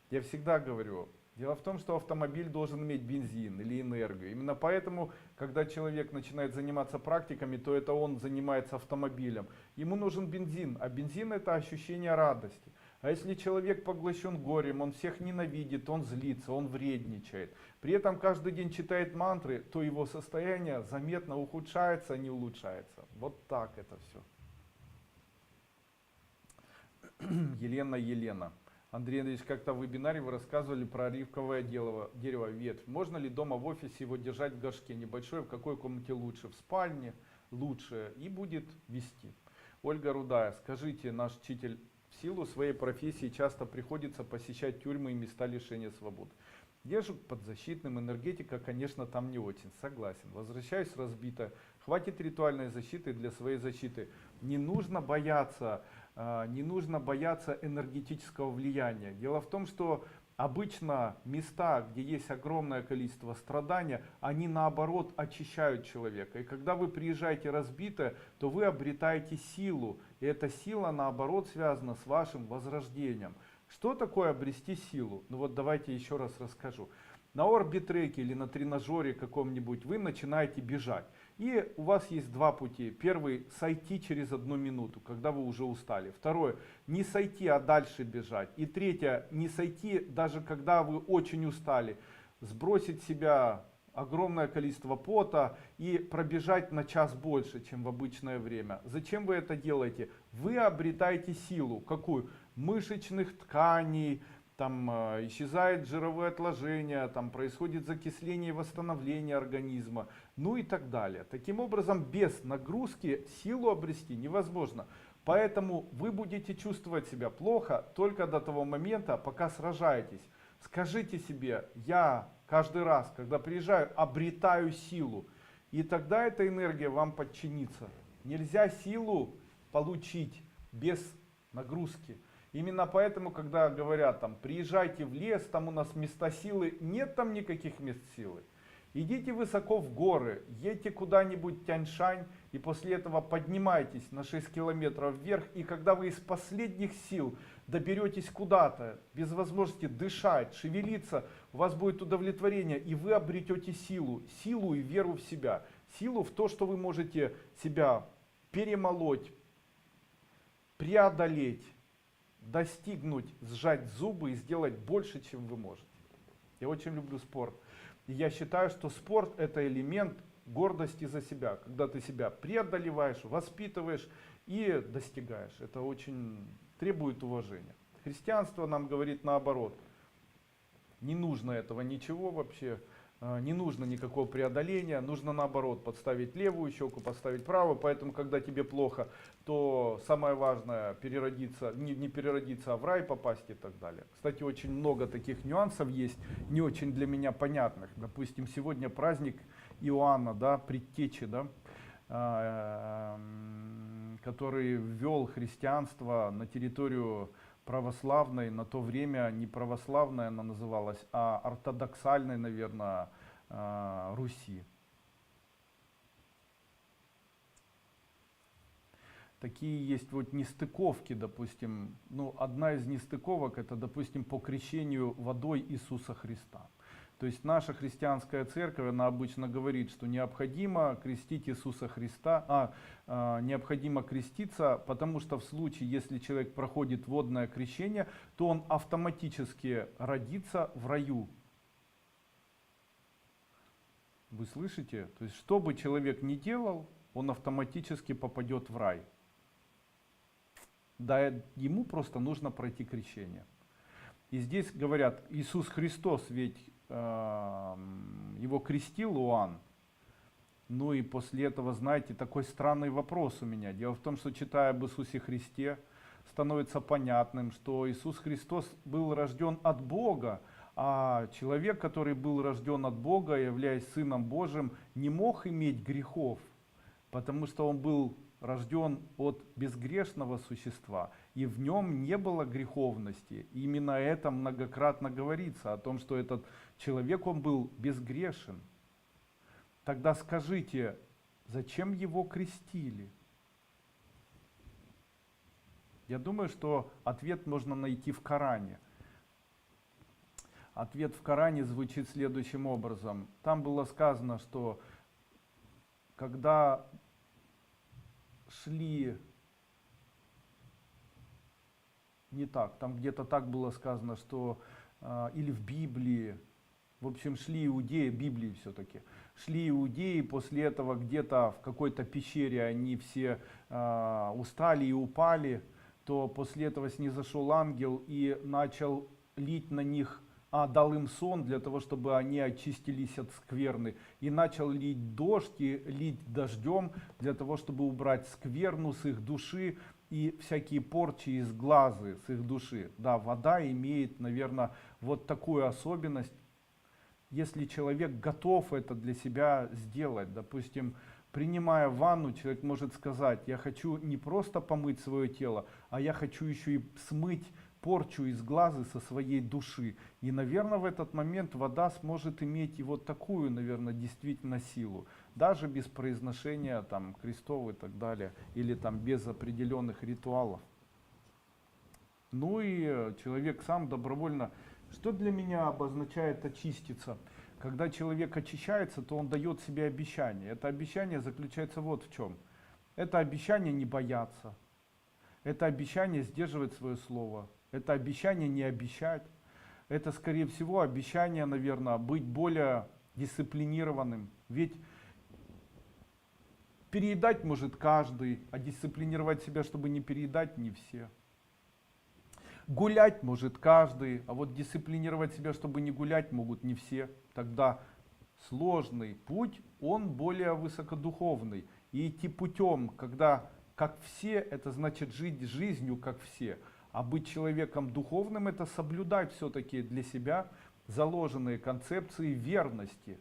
Speaker 1: Я всегда говорю, дело в том, что автомобиль должен иметь бензин или энергию. Именно поэтому, когда человек начинает заниматься практиками, то это он занимается автомобилем. Ему нужен бензин, а бензин это ощущение радости. А если человек поглощен горем, он всех ненавидит, он злится, он вредничает, при этом каждый день читает мантры, то его состояние заметно ухудшается, а не улучшается. Вот так это все. Елена. Андрей Андреевич, как-то в вебинаре вы рассказывали про оливковое дерево, ветвь. Можно ли дома в офисе его держать в горшке небольшой? В какой комнате лучше? В спальне лучше и будет вести. Ольга Рудая, скажите, наш учитель в силу своей профессии часто приходится посещать тюрьмы и места лишения свободы. Езжу к подзащитным, энергетика, конечно, там не очень, согласен. Возвращаюсь разбито. Хватит ритуальной защиты для своей защиты. Не нужно бояться энергетического влияния. Дело в том, что обычно места, где есть огромное количество страдания, они наоборот очищают человека. И когда вы приезжаете разбитое, то вы обретаете силу. И эта сила наоборот связана с вашим возрождением. Что такое обрести силу? Ну вот давайте еще раз расскажу. На орбитреке или на тренажере каком-нибудь вы начинаете бежать. И у вас есть 2 пути. Первый — сойти через 1 минуту, когда вы уже устали. Второе — не сойти, а дальше бежать. И третье — не сойти, даже когда вы очень устали. Сбросить с себя огромное количество пота и пробежать на час больше, чем в обычное время. Зачем вы это делаете? Вы обретаете силу. Какую? Мышечных тканей, там исчезает жировое отложение, там происходит закисление и восстановление организма, ну и так далее. Таким образом, без нагрузки силу обрести невозможно. Поэтому вы будете чувствовать себя плохо только до того момента, пока сражаетесь. Скажите себе, я каждый раз, когда приезжаю, обретаю силу. И тогда эта энергия вам подчинится. Нельзя силу получить без нагрузки. Именно поэтому, когда говорят, там, приезжайте в лес, там у нас места силы, нет там никаких мест силы. Идите высоко в горы, едьте куда-нибудь в Тянь-Шань и после этого поднимайтесь на 6 километров вверх. И когда вы из последних сил доберетесь куда-то, без возможности дышать, шевелиться, у вас будет удовлетворение, и вы обретете силу. Силу и веру в себя. Силу в то, что вы можете себя перемолоть, преодолеть, достигнуть, сжать зубы и сделать больше, чем вы можете. Я очень люблю спорт. И я считаю, что спорт — это элемент гордости за себя. Когда ты себя преодолеваешь, воспитываешь и достигаешь. Это очень требует уважения. Христианство нам говорит наоборот. Не нужно этого ничего вообще. Не нужно никакого преодоления, нужно наоборот подставить левую щеку, подставить правую. Поэтому, когда тебе плохо, то самое важное переродиться, не переродиться, а в рай попасть и так далее. Кстати, очень много таких нюансов есть, не очень для меня понятных. Допустим, сегодня праздник Иоанна, да, Предтечи, да, который ввел христианство на территорию православной, на то время не православной она называлась, а ортодоксальной, наверное, Руси. такие есть вот нестыковки, допустим. Ну, одна из нестыковок это, допустим, по крещению водой Иисуса Христа. То есть наша христианская церковь, она обычно говорит, что необходимо крестить Иисуса Христа, необходимо креститься, потому что в случае, если человек проходит водное крещение, то он автоматически родится в раю. Вы слышите? То есть, что бы человек ни делал, он автоматически попадет в рай. Да, ему просто нужно пройти крещение. И здесь говорят, Иисус Христос ведь его крестил Иоанн. Ну и после этого, знаете, такой странный вопрос у меня. Дело в том, что читая об Иисусе Христе, становится понятным, что Иисус Христос был рожден от Бога, а человек, который был рожден от Бога, являясь Сыном Божьим, не мог иметь грехов, потому что он был рожден от безгрешного существа, и в нем не было греховности. И именно это многократно говорится, о том, что этот человек, он был безгрешен. Тогда скажите, зачем его крестили? Я думаю, что ответ можно найти в Коране. Ответ в Коране звучит следующим образом. Там было сказано, что когда шли, не так, там где-то так было сказано, что, или в Библии, в общем, шли иудеи, Библии все-таки, шли иудеи, после этого где-то в какой-то пещере они все устали и упали, то после этого снизошел ангел и начал лить на них, дал им сон для того, чтобы они очистились от скверны. И начал лить дождь и лить дождем для того, чтобы убрать скверну с их души и всякие порчи из глаза с их души. Да, вода имеет, наверное, вот такую особенность. Если человек готов это для себя сделать, допустим, принимая ванну, человек может сказать, я хочу не просто помыть свое тело, а я хочу еще и смыть порчу из глаза со своей души. И, наверное, в этот момент вода сможет иметь и вот такую, наверное, действительно силу. Даже без произношения там крестов и так далее. Или там без определенных ритуалов. Ну и человек сам добровольно. Что для меня обозначает очиститься? Когда человек очищается, то он дает себе обещание. Это обещание заключается вот в чем. Это обещание не бояться. Это обещание сдерживать свое слово. Это обещание не обещать. Это, скорее всего, обещание, наверное, быть более дисциплинированным. Ведь переедать может каждый, а дисциплинировать себя, чтобы не переедать, не все. Гулять может каждый, а вот дисциплинировать себя, чтобы не гулять, могут не все. Тогда сложный путь, он более высокодуховный. И идти путем, когда как все, это значит жить жизнью как все. А быть человеком духовным, это соблюдать все-таки для себя заложенные концепции верности.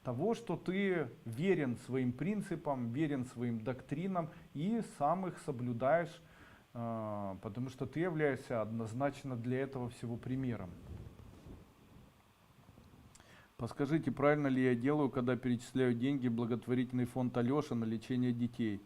Speaker 1: Того, что ты верен своим принципам, верен своим доктринам и сам их соблюдаешь, потому что ты являешься однозначно для этого всего примером. Подскажите, правильно ли я делаю, когда перечисляю деньги в благотворительный фонд Алеша на лечение детей?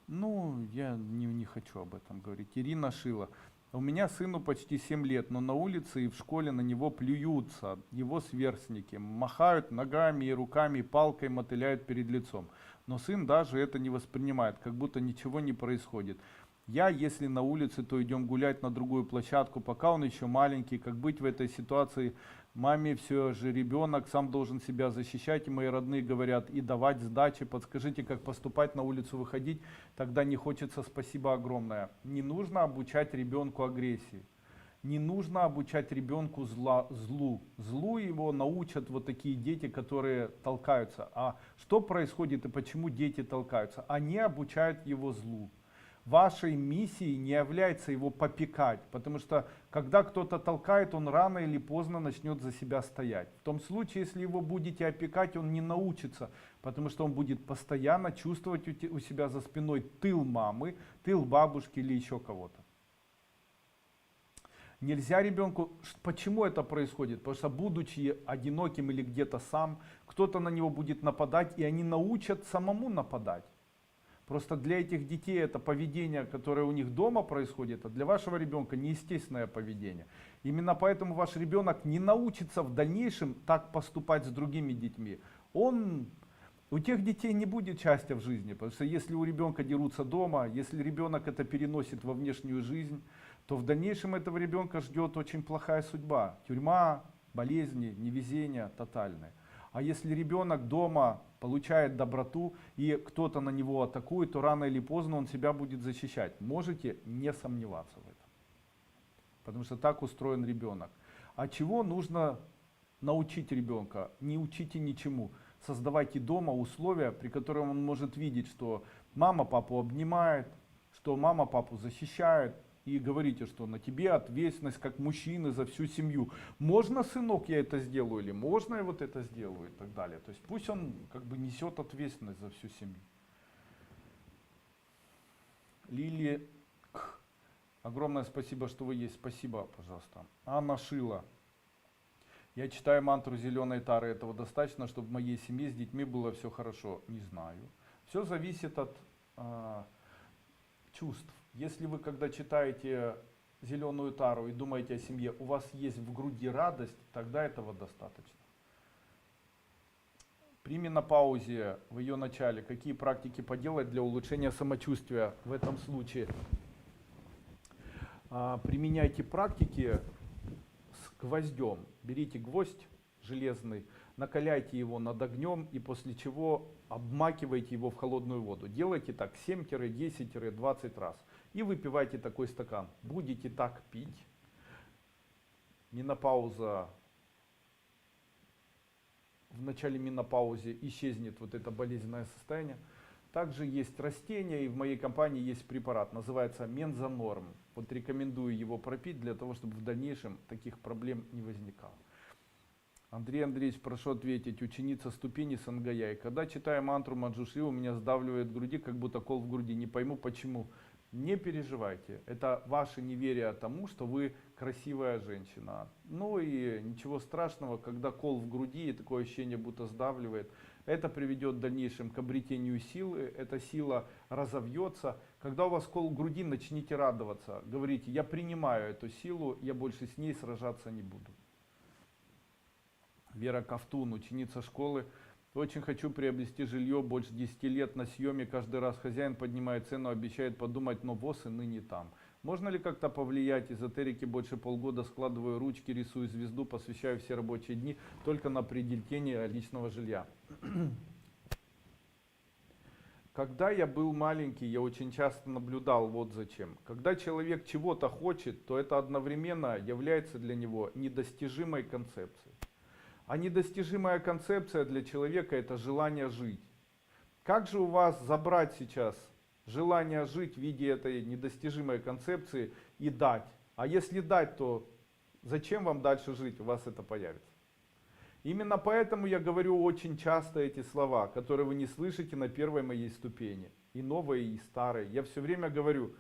Speaker 1: Ну, я не хочу об этом говорить. Ирина Шила. У меня сыну почти 7 лет, но на улице и в школе на него плюются его сверстники, махают ногами и руками, палкой мотыляют перед лицом. Но сын даже это не воспринимает, как будто ничего не происходит. Если на улице, то идем гулять на другую площадку, пока он еще маленький. Как быть в этой ситуации? Маме все же ребенок, сам должен себя защищать. И мои родные говорят, и давать сдачи. Подскажите, как поступать, на улицу выходить? Тогда не хочется, спасибо огромное. Не нужно обучать ребенку агрессии. Не нужно обучать ребенку злу. Злу его научат вот такие дети, которые толкаются. А что происходит и почему дети толкаются? Они обучают его злу. Вашей миссией не является его попекать, потому что когда кто-то толкает, он рано или поздно начнет за себя стоять. В том случае, если его будете опекать, он не научится, потому что он будет постоянно чувствовать у себя за спиной тыл мамы, тыл бабушки или еще кого-то. Нельзя ребенку... Почему это происходит? Потому что, будучи одиноким или где-то сам, кто-то на него будет нападать, и они научат самому нападать. Просто для этих детей это поведение, которое у них дома происходит, а для вашего ребенка неестественное поведение. Именно поэтому ваш ребенок не научится в дальнейшем так поступать с другими детьми. У тех детей не будет счастья в жизни, потому что если у ребенка дерутся дома, если ребенок это переносит во внешнюю жизнь, то в дальнейшем этого ребенка ждет очень плохая судьба. Тюрьма, болезни, невезение тотальное. А если ребенок дома получает доброту и кто-то на него атакует, то рано или поздно он себя будет защищать. Можете не сомневаться в этом. Потому что так устроен ребенок. А чего нужно научить ребенка? Не учите ничему. Создавайте дома условия, при которых он может видеть, что мама папу обнимает, что мама папу защищает. И говорите, что на тебе ответственность как мужчины за всю семью. Можно, сынок, я это сделаю, или можно я вот это сделаю и так далее. То есть пусть он как бы несет ответственность за всю семью. Лили, огромное спасибо, что вы есть. Спасибо, пожалуйста. Анна Шила. Я читаю мантру зеленой тары. Этого достаточно, чтобы в моей семье с детьми было все хорошо? Не знаю. Все зависит от чувств. Если вы, когда читаете зеленую тару и думаете о семье, у вас есть в груди радость, тогда этого достаточно. При менопаузе, в ее начале, какие практики поделать для улучшения самочувствия в этом случае? Применяйте практики с гвоздем. Берите гвоздь железный, накаляйте его над огнем и после чего обмакивайте его в холодную воду. Делайте так 7-10-20 раз. И выпивайте такой стакан. Будете так пить. Менопауза. В начале менопаузы исчезнет вот это болезненное состояние. Также есть растения, и в моей компании есть препарат, называется Мензонорм. Вот рекомендую его пропить для того, чтобы в дальнейшем таких проблем не возникало. Андрей Андреевич, прошу ответить, ученица ступени Сангаяй. Когда читаю мантру Манджушри, у меня сдавливает в груди, как будто кол в груди. Не пойму почему. Не переживайте, это ваше неверие тому, что вы красивая женщина. Ну и ничего страшного, когда кол в груди и такое ощущение будто сдавливает, это приведет в дальнейшем к обретению силы, эта сила разовьется. Когда у вас кол в груди, начните радоваться, говорите, я принимаю эту силу, я больше с ней сражаться не буду. Вера Ковтун, ученица школы. Очень хочу приобрести жилье, больше 10 лет на съеме, каждый раз хозяин поднимает цену, обещает подумать, но босс и ныне там. Можно ли как-то повлиять? Эзотерики больше полгода складываю ручки, рисую звезду, посвящаю все рабочие дни только на приобретение личного жилья. Когда я был маленький, я очень часто наблюдал вот зачем. Когда человек чего-то хочет, то это одновременно является для него недостижимой концепцией. А недостижимая концепция для человека это желание жить. Как же у вас забрать сейчас желание жить в виде этой недостижимой концепции и дать? А если дать, то зачем вам дальше жить? У вас это появится. Именно поэтому я говорю очень часто эти слова, которые вы не слышите на первой моей ступени. И новой, и старой. Я все время говорю,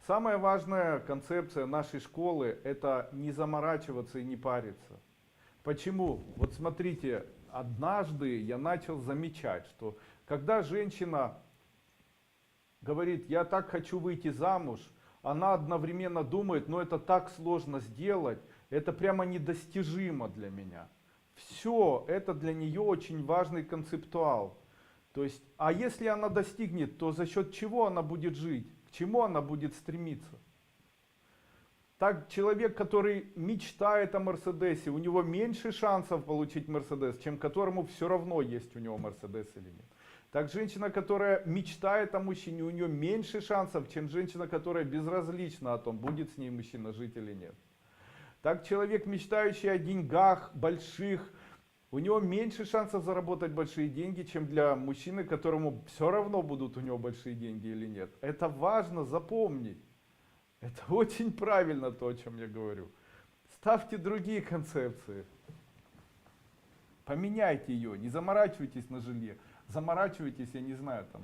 Speaker 1: самая важная концепция нашей школы это не заморачиваться и не париться. Почему? Вот смотрите, однажды я начал замечать, что когда женщина говорит, я так хочу выйти замуж, она одновременно думает, но это так сложно сделать, это прямо недостижимо для меня. Все, это для нее очень важный концептуал. То есть, а если она достигнет, то за счет чего она будет жить? К чему она будет стремиться? Так человек, который мечтает о Мерседесе, у него меньше шансов получить Мерседес, чем которому все равно есть у него Мерседес или нет. Так женщина, которая мечтает о мужчине, у нее меньше шансов, чем женщина, которая безразлична о том, будет с ней мужчина жить или нет. Так человек, мечтающий о деньгах больших, у него меньше шансов заработать большие деньги, чем для мужчины, которому все равно будут у него большие деньги или нет. Это важно запомнить. Это очень правильно то, о чем я говорю. Ставьте другие концепции. Поменяйте ее. Не заморачивайтесь на жилье. Заморачивайтесь, я не знаю, там,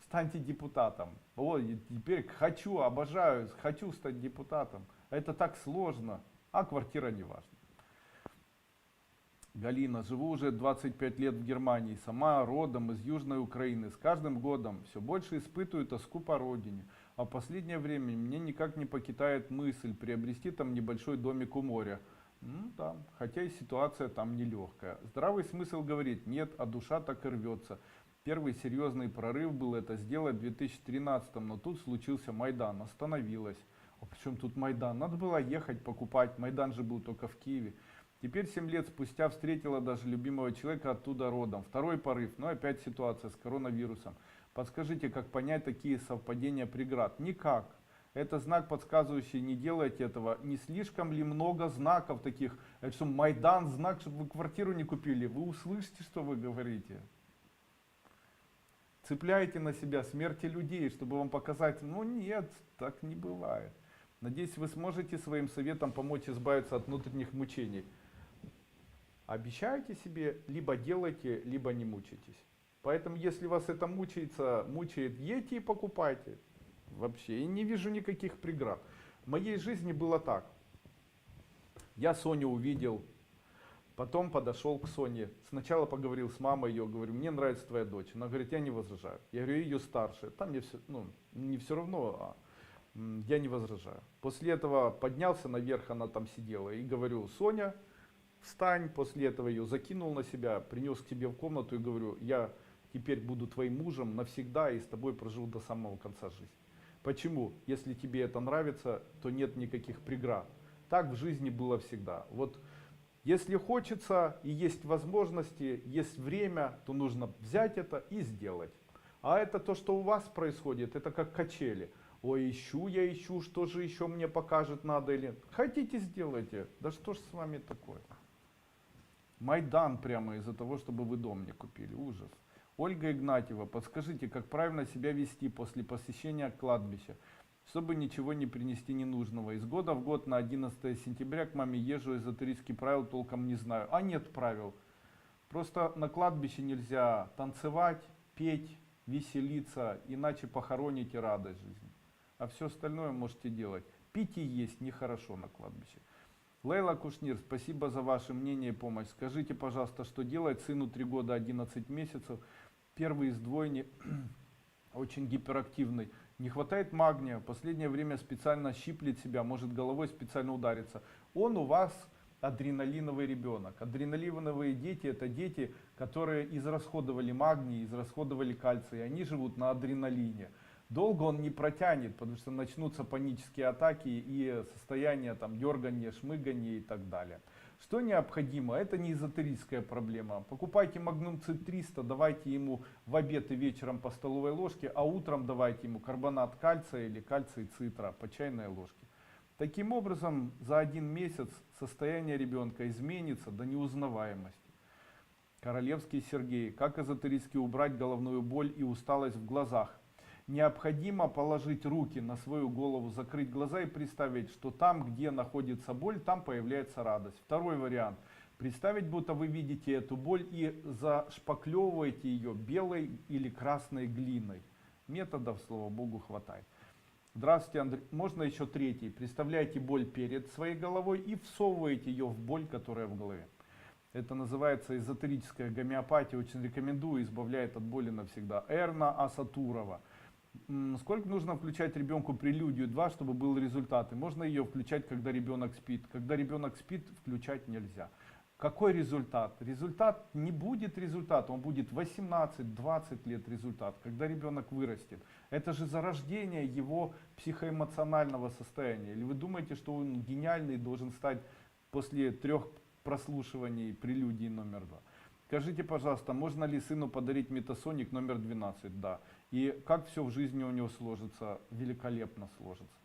Speaker 1: станьте депутатом. Вот, теперь хочу, обожаю, хочу стать депутатом. Это так сложно, а квартира не важна. Галина, живу уже 25 лет в Германии, сама родом из Южной Украины. С каждым годом все больше испытываю тоску по родине. А в последнее время мне никак не покидает мысль приобрести там небольшой домик у моря. Да, хотя и ситуация там нелегкая. Здравый смысл говорит нет, а душа так и рвется. Первый серьезный прорыв был это сделать в 2013, но тут случился Майдан, остановилась. А причем тут Майдан? Надо было ехать покупать, Майдан же был только в Киеве. Теперь 7 лет спустя встретила даже любимого человека оттуда родом. Второй порыв, но опять ситуация с коронавирусом. Подскажите, как понять такие совпадения преград? Никак. Это знак, подсказывающий, не делайте этого. Не слишком ли много знаков таких? Это что, Майдан, знак, чтобы вы квартиру не купили? Вы услышите, что вы говорите? Цепляете на себя смерти людей, чтобы вам показать, ну нет, так не бывает. Надеюсь, вы сможете своим советом помочь избавиться от внутренних мучений. Обещайте себе, либо делайте, либо не мучайтесь. Поэтому, если вас это мучает, едьте и покупайте. Вообще, и не вижу никаких преград. В моей жизни было так. Я Соню увидел, потом подошел к Соне. Сначала поговорил с мамой ее, говорю, мне нравится твоя дочь. Она говорит, я не возражаю. Я говорю, ее старше. Там мне все, не все равно, я не возражаю. После этого поднялся наверх, она там сидела. И говорю, Соня, встань. После этого ее закинул на себя, принес к себе в комнату и говорю, я теперь буду твоим мужем навсегда и с тобой проживу до самого конца жизни. Почему? Если тебе это нравится, то нет никаких преград. Так в жизни было всегда. Вот если хочется и есть возможности, есть время, то нужно взять это и сделать. А это то, что у вас происходит, это как качели. Ой, я ищу, что же еще мне покажет надо или... Хотите, сделайте. Да что ж с вами такое? Майдан прямо из-за того, чтобы вы дом не купили. Ужас. Ольга Игнатьева, подскажите, как правильно себя вести после посещения кладбища, чтобы ничего не принести ненужного. Из года в год на 11 сентября к маме езжу, эзотерических правил толком не знаю. А нет правил. Просто на кладбище нельзя танцевать, петь, веселиться, иначе похороните радость жизни. А все остальное можете делать. Пить и есть нехорошо на кладбище. Лейла Кушнир, спасибо за ваше мнение и помощь. Скажите, пожалуйста, что делать сыну 3 года 11 месяцев? Первый из двойни, очень гиперактивный. Не хватает магния, в последнее время специально щиплет себя, может головой специально удариться. Он у вас адреналиновый ребенок. Адреналиновые дети — это дети, которые израсходовали магний, израсходовали кальций. Они живут на адреналине. Долго он не протянет, потому что начнутся панические атаки и состояние там дергания, шмыгания и так далее. Что необходимо? Это не эзотерическая проблема. Покупайте Magnum C300, давайте ему в обед и вечером по столовой ложке, а утром давайте ему карбонат кальция или кальций цитра по чайной ложке. Таким образом, за 1 месяц состояние ребенка изменится до неузнаваемости. Королевский Сергей. Как эзотерически убрать головную боль и усталость в глазах? Необходимо положить руки на свою голову, закрыть глаза и представить, что там, где находится боль, там появляется радость. Второй вариант. Представить, будто вы видите эту боль и зашпаклевываете ее белой или красной глиной. Методов, слава богу, хватает. Здравствуйте, Андрей. Можно еще третий. Представляете боль перед своей головой и всовываете ее в боль, которая в голове. Это называется эзотерическая гомеопатия. Очень рекомендую, избавляет от боли навсегда. Эрна Асатурова. Сколько нужно включать ребенку прелюдию 2, чтобы был результат? И можно ее включать, когда ребенок спит. Когда ребенок спит, включать нельзя. Какой результат? Результат не будет результата, он будет 18-20 лет результат, когда ребенок вырастет. Это же зарождение его психоэмоционального состояния. Или вы думаете, что он гениальный должен стать после 3 прослушиваний прелюдии номер 2? Скажите, пожалуйста, можно ли сыну подарить метасоник номер 12? Да. И как все в жизни у него сложится? Великолепно сложится.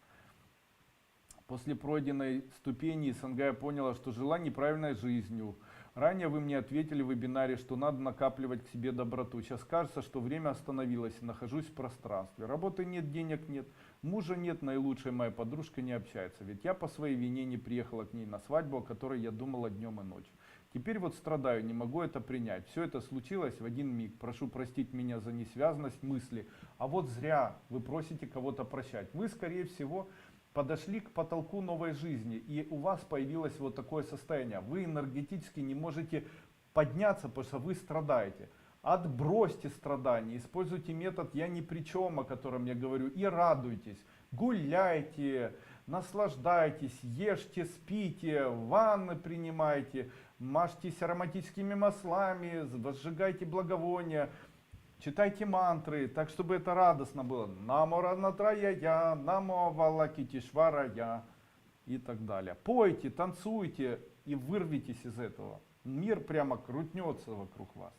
Speaker 1: После пройденной ступени СНГ я поняла, что жила неправильной жизнью. Ранее вы мне ответили в вебинаре, что надо накапливать к себе доброту. Сейчас кажется, что время остановилось и нахожусь в пространстве. Работы нет, денег нет, мужа нет, наилучшая моя подружка не общается. Ведь я по своей вине не приехала к ней на свадьбу, о которой я думала днем и ночью. Теперь вот страдаю, не могу это принять. Все это случилось в один миг. Прошу простить меня за несвязность мысли. А вот зря вы просите кого-то прощать. Вы, скорее всего, подошли к потолку новой жизни, и у вас появилось вот такое состояние. Вы энергетически не можете подняться, потому что вы страдаете. Отбросьте страдания, используйте метод «я ни при чем», о котором я говорю, и радуйтесь. Гуляйте, наслаждайтесь, ешьте, спите, ванны принимайте, мажьтесь ароматическими маслами, возжигайте благовония, читайте мантры, так чтобы это радостно было. Намо Ранатроя, намо Авалокитешварая и так далее. Пойте, танцуйте и вырвитесь из этого. Мир прямо крутнется вокруг вас.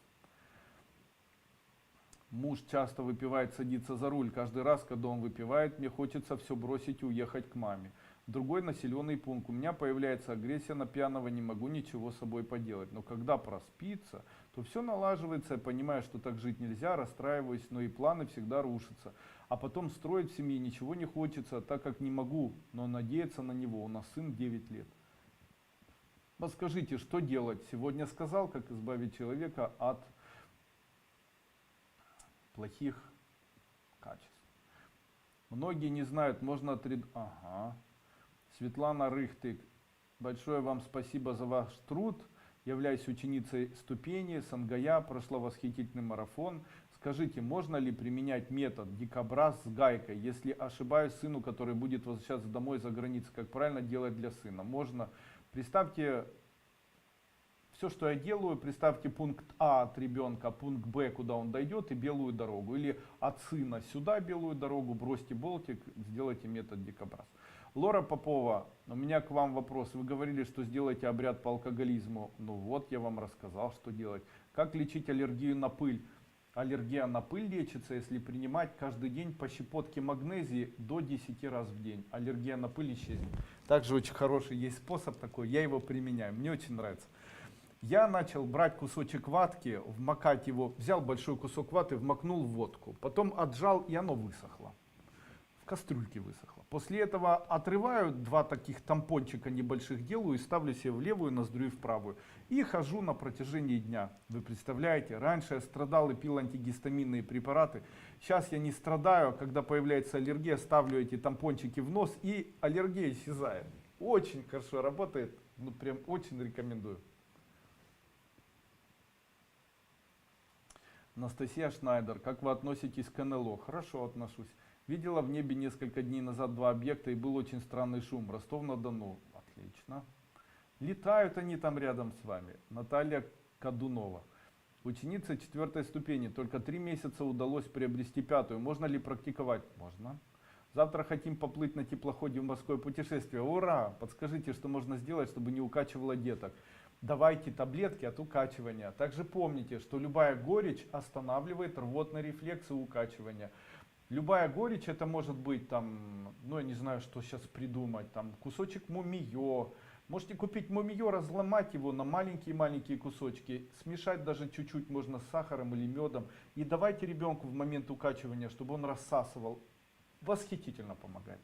Speaker 1: Муж часто выпивает, садится за руль. Каждый раз, когда он выпивает, мне хочется все бросить и уехать к маме. Другой населенный пункт. У меня появляется агрессия на пьяного, не могу ничего с собой поделать. Но когда проспится, то все налаживается. Я понимаю, что так жить нельзя, расстраиваюсь, но и планы всегда рушатся. А потом строить в семье ничего не хочется, так как не могу, но надеяться на него. У нас сын 9 лет. Подскажите, что делать? Сегодня сказал, как избавить человека от плохих качеств. Многие не знают, можно Ага. Светлана Рыхтык, большое вам спасибо за ваш труд. Являюсь ученицей ступени Сангая, прошла восхитительный марафон. Скажите, можно ли применять метод дикобраз с гайкой? Если ошибаюсь, сыну, который будет возвращаться домой за границей, как правильно делать для сына? Можно. Представьте, все, что я делаю, представьте пункт А от ребенка, пункт Б, куда он дойдет, и белую дорогу. Или от сына сюда белую дорогу, бросьте болтик, сделайте метод дикобраз. Лора Попова, у меня к вам вопрос. Вы говорили, что сделаете обряд по алкоголизму. Ну вот, я вам рассказал, что делать. Как лечить аллергию на пыль? Аллергия на пыль лечится, если принимать каждый день по щепотке магнезии до 10 раз в день. Аллергия на пыль исчезнет. Также очень хороший есть способ такой, я его применяю, мне очень нравится. Я начал брать кусочек ватки, вмакать его, взял большой кусок ваты, вмакнул в водку, потом отжал, и оно высохло. В кастрюльке высохло. После этого отрываю 2 таких тампончика небольших, делаю и ставлю себе в левую ноздрю и в правую. И хожу на протяжении дня. Вы представляете, раньше я страдал и пил антигистаминные препараты. Сейчас я не страдаю, когда появляется аллергия, ставлю эти тампончики в нос, и аллергия исчезает. Очень хорошо работает, ну прям очень рекомендую. Анастасия Шнайдер, как вы относитесь к НЛО? Хорошо отношусь. Видела в небе несколько дней назад 2 объекта, и был очень странный шум. Ростов-на-Дону. Отлично. Летают они там рядом с вами. Наталья Кадунова. Ученица 4 ступени. Только 3 месяца удалось приобрести 5-ю. Можно ли практиковать? Можно. Завтра хотим поплыть на теплоходе в морское путешествие. Ура! Подскажите, что можно сделать, чтобы не укачивало деток. Давайте таблетки от укачивания. Также помните, что любая горечь останавливает рвотный рефлекс и укачивание. Любая горечь, это может быть там, ну я не знаю, что сейчас придумать, там кусочек мумиё. Можете купить мумиё, разломать его на маленькие-маленькие кусочки, смешать даже чуть-чуть можно с сахаром или медом. И давайте ребенку в момент укачивания, чтобы он рассасывал. Восхитительно помогает.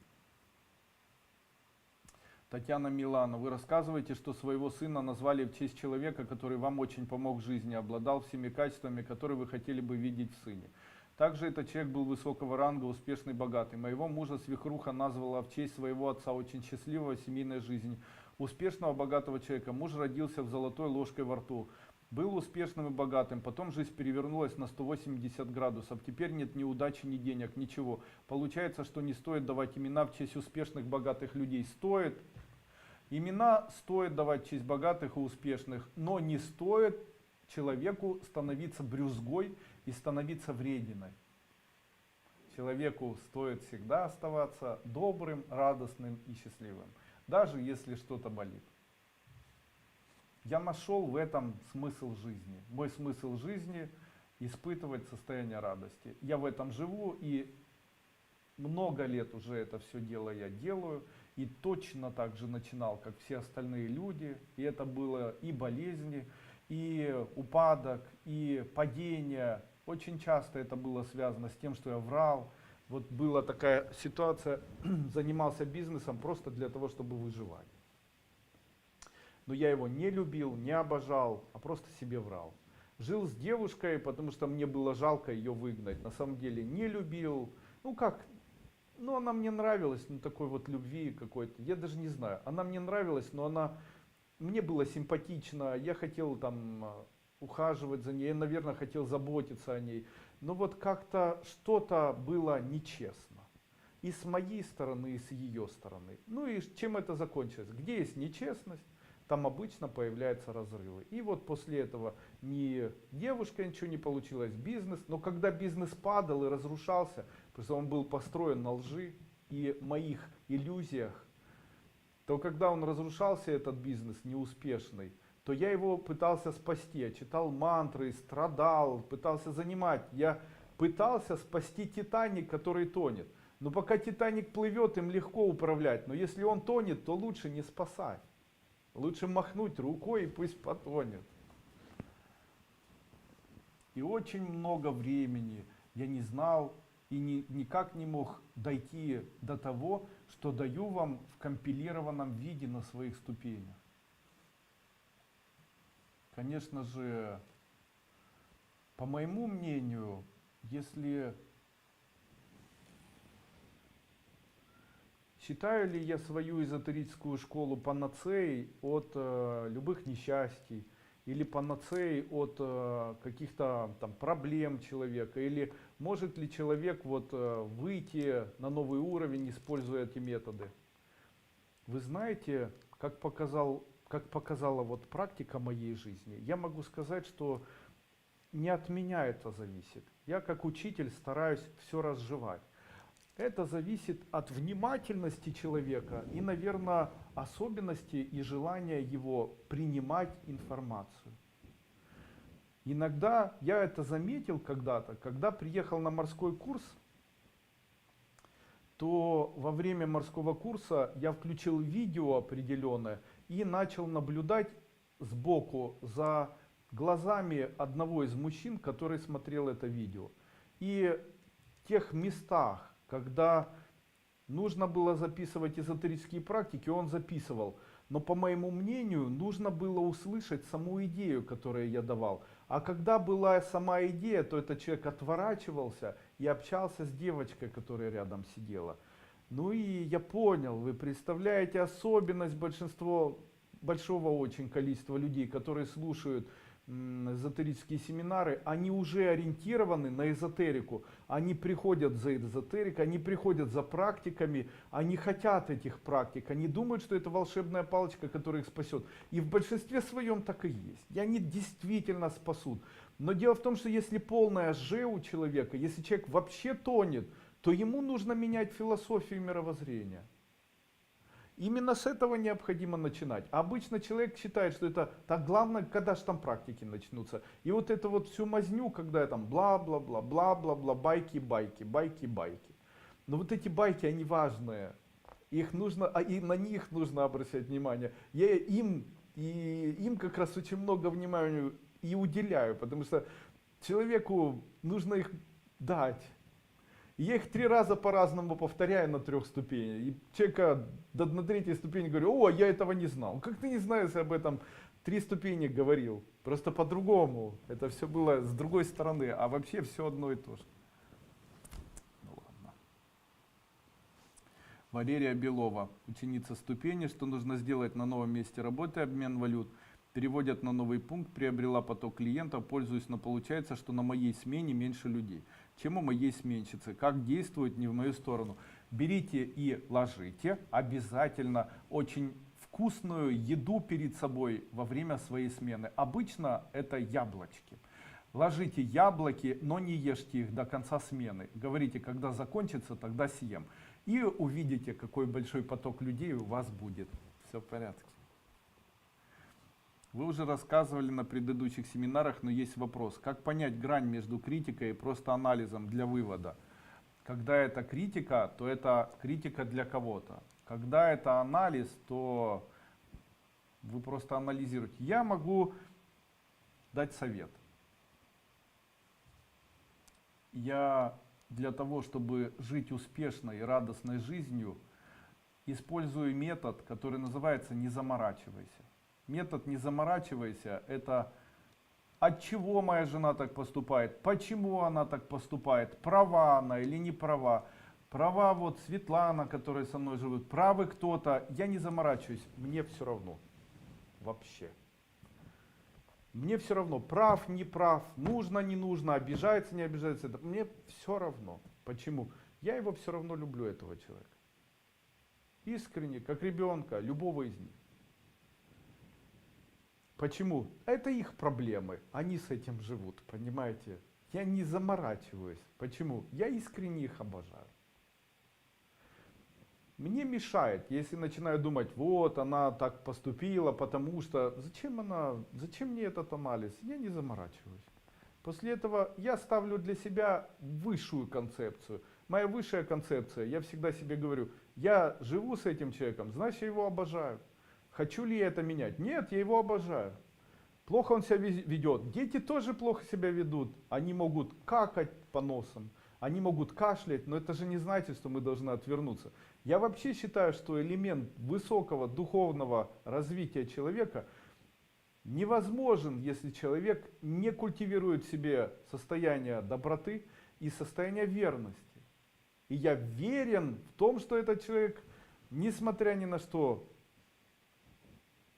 Speaker 1: Татьяна Милана, вы рассказываете, что своего сына назвали в честь человека, который вам очень помог в жизни, обладал всеми качествами, которые вы хотели бы видеть в сыне. Также этот человек был высокого ранга, успешный, богатый. Моего мужа свекруха назвала в честь своего отца, очень счастливого семейной жизни. Успешного, богатого человека. Муж родился в золотой ложкой во рту. Был успешным и богатым, потом жизнь перевернулась на 180 градусов. Теперь нет ни удачи, ни денег, ничего. Получается, что не стоит давать имена в честь успешных, богатых людей. Стоит. Имена стоит давать в честь богатых и успешных, но не стоит человеку становиться брюзгой и становиться врединой. Человеку стоит всегда оставаться добрым, радостным и счастливым, даже если что-то болит. Я нашел в этом смысл жизни. Мой смысл жизни — испытывать состояние радости. Я в этом живу, и много лет уже это все дело я делаю. И точно так же начинал, как все остальные люди. И это было и болезни, и упадок, и падение. Очень часто это было связано с тем, что я врал. Вот была такая ситуация, занимался бизнесом просто для того, чтобы выживать. Но я его не любил, не обожал, а просто себе врал. Жил с девушкой, потому что мне было жалко ее выгнать. На самом деле не любил. Ну как, Ну, она мне нравилась, ну, такой вот любви какой-то. Я даже не знаю. Она мне нравилась, но она мне было симпатично. Я хотел там ухаживать за ней. Я, наверное, хотел заботиться о ней. Но вот как-то что-то было нечестно. И с моей стороны, и с ее стороны. Ну и чем это закончилось? Где есть нечестность, там обычно появляются разрывы. И вот после этого ни девушка ничего не получилось, бизнес. Но когда бизнес падал и разрушался, просто он был построен на лжи и моих иллюзиях, то когда он разрушался, этот бизнес неуспешный, то я его пытался спасти. Я читал мантры, страдал, пытался занимать. Я пытался спасти Титаник, который тонет. Но пока Титаник плывет, им легко управлять. Но если он тонет, то лучше не спасать. Лучше махнуть рукой и пусть потонет. И очень много времени я не знал и никак не мог дойти до того, что даю вам в компилированном виде на своих ступенях. Конечно же, по моему мнению, если считаю ли я свою эзотерическую школу панацеей от любых несчастий или панацеей от каких-то там проблем человека, или может ли человек вот выйти на новый уровень, используя эти методы? Вы знаете, как показала вот практика моей жизни, я могу сказать, что не от меня это зависит. Я как учитель стараюсь все разжевать. Это зависит от внимательности человека и, наверное, особенности и желания его принимать информацию. Иногда я это заметил когда-то, когда приехал на морской курс, то во время морского курса я включил видео определенное и начал наблюдать сбоку за глазами одного из мужчин, который смотрел это видео. И в тех местах, когда нужно было записывать эзотерические практики, он записывал. Но по моему мнению, нужно было услышать саму идею, которую я давал. А когда была сама идея, то этот человек отворачивался и общался с девочкой, которая рядом сидела. Ну и я понял, вы представляете особенность большого очень количества людей, которые слушают эзотерические семинары, они уже ориентированы на эзотерику. Они приходят за эзотерикой, они приходят за практиками, они хотят этих практик, они думают, что это волшебная палочка, которая их спасет. И в большинстве своем так и есть. И они действительно спасут. Но дело в том, что если полная же у человека, если человек вообще тонет, то ему нужно менять философию мировоззрения. Именно с этого необходимо начинать. Обычно человек считает, что это так главное, когда же там практики начнутся. И вот это вот всю мазню, когда там бла-бла-бла, бла-бла-бла, байки. Но вот эти байки, они важные. Их нужно, и на них нужно обращать внимание. Я им как раз очень много внимания и уделяю, потому что человеку нужно их дать. И я их 3 раза по-разному повторяю на 3 ступенях. И человека на 3-й ступени говорю: о, я этого не знал. Как ты не знаешь об этом? 3 ступени говорил. Просто по-другому. Это все было с другой стороны. А вообще все одно и то же. Ну ладно. Валерия Белова, ученица ступени. Что нужно сделать на новом месте работы? Обмен валют. Переводят на новый пункт, приобрела поток клиентов, пользуюсь, но получается, что на моей смене меньше людей, чем у моей сменщицы. Как действует не в мою сторону? Берите и ложите обязательно очень вкусную еду перед собой во время своей смены. Обычно это яблочки. Ложите яблоки, но не ешьте их до конца смены. Говорите, когда закончится, тогда съем. И увидите, какой большой поток людей у вас будет. Все в порядке. Вы уже рассказывали на предыдущих семинарах, но есть вопрос. Как понять грань между критикой и просто анализом для вывода? Когда это критика, то это критика для кого-то. Когда это анализ, то вы просто анализируете. Я могу дать совет. Я для того, чтобы жить успешной и радостной жизнью, использую метод, который называется «не заморачивайся». Метод «не заморачивайся» — это от чего моя жена так поступает, почему она так поступает, права она или не права. права вот Светлана, которая со мной живет, правы кто-то, я не заморачиваюсь, мне все равно. Вообще. Мне все равно, прав, не прав, нужно, не нужно, обижается, не обижается. Мне все равно. Почему? Я его все равно люблю, этого человека. Искренне, как ребенка, любого из них. Почему? Это их проблемы, они с этим живут, понимаете? Я не заморачиваюсь. Почему? Я искренне их обожаю. Мне мешает, если начинаю думать, вот она так поступила, потому что... Зачем мне этот анализ? Я не заморачиваюсь. После этого я ставлю для себя высшую концепцию. Моя высшая концепция, я всегда себе говорю, я живу с этим человеком, значит я его обожаю. Хочу ли я это менять? Нет, я его обожаю. Плохо он себя ведет. Дети тоже плохо себя ведут. Они могут какать по носам, они могут кашлять, но это же не значит, что мы должны отвернуться. Я вообще считаю, что элемент высокого духовного развития человека невозможен, если человек не культивирует в себе состояние доброты и состояние верности. И я верен в том, что этот человек, несмотря ни на что,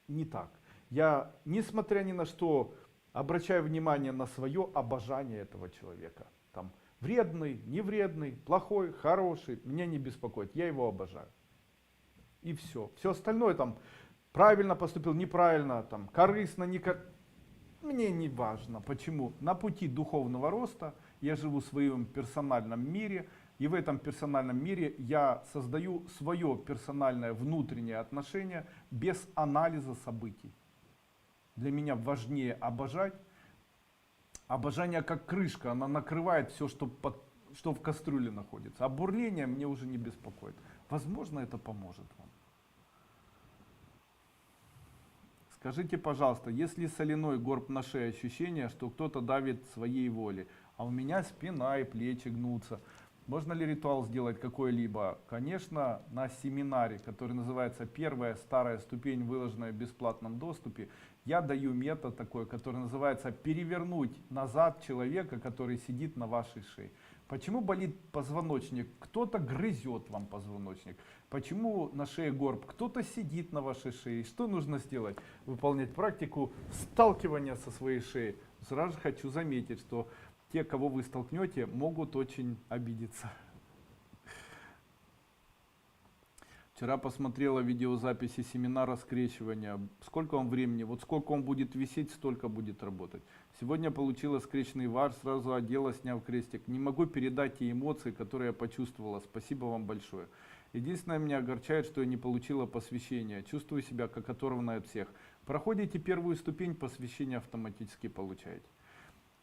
Speaker 1: не так. Я, несмотря ни на что, обращаю внимание на свое обожание этого человека. Там, вредный, невредный, плохой, хороший, меня не беспокоит, я его обожаю. И все. Все остальное там, правильно поступил, неправильно, там, корыстно, не корыстно. Мне не важно. Почему? На пути духовного роста я живу в своем персональном мире. И в этом персональном мире я создаю свое персональное внутреннее отношение без анализа событий. Для меня важнее обожать. Обожание как крышка, она накрывает все, что в кастрюле находится. А бурление мне уже не беспокоит. Возможно, это поможет вам. Скажите, пожалуйста, если соляной горб на шее, ощущение, что кто-то давит своей волей, а у меня спина и плечи гнутся, можно ли ритуал сделать какой-либо? Конечно, на семинаре, который называется «Первая старая ступень, выложенная в бесплатном доступе», я даю метод такой, который называется «Перевернуть назад человека, который сидит на вашей шее». Почему болит позвоночник? Кто-то грызет вам позвоночник. Почему на шее горб? Кто-то сидит на вашей шее. Что нужно сделать? Выполнять практику сталкивания со своей шеей. Сразу же хочу заметить, что те, кого вы столкнете, могут очень обидеться. Вчера посмотрела видеозаписи семинара скрещивания. Сколько вам времени? Вот сколько он будет висеть, столько будет работать. Сегодня получила скрещенный вар, сразу одела, сняв крестик. Не могу передать те эмоции, которые я почувствовала. Спасибо вам большое. Единственное, меня огорчает, что я не получила посвящения. Чувствую себя как оторванная от всех. Проходите первую ступень, посвящение автоматически получаете.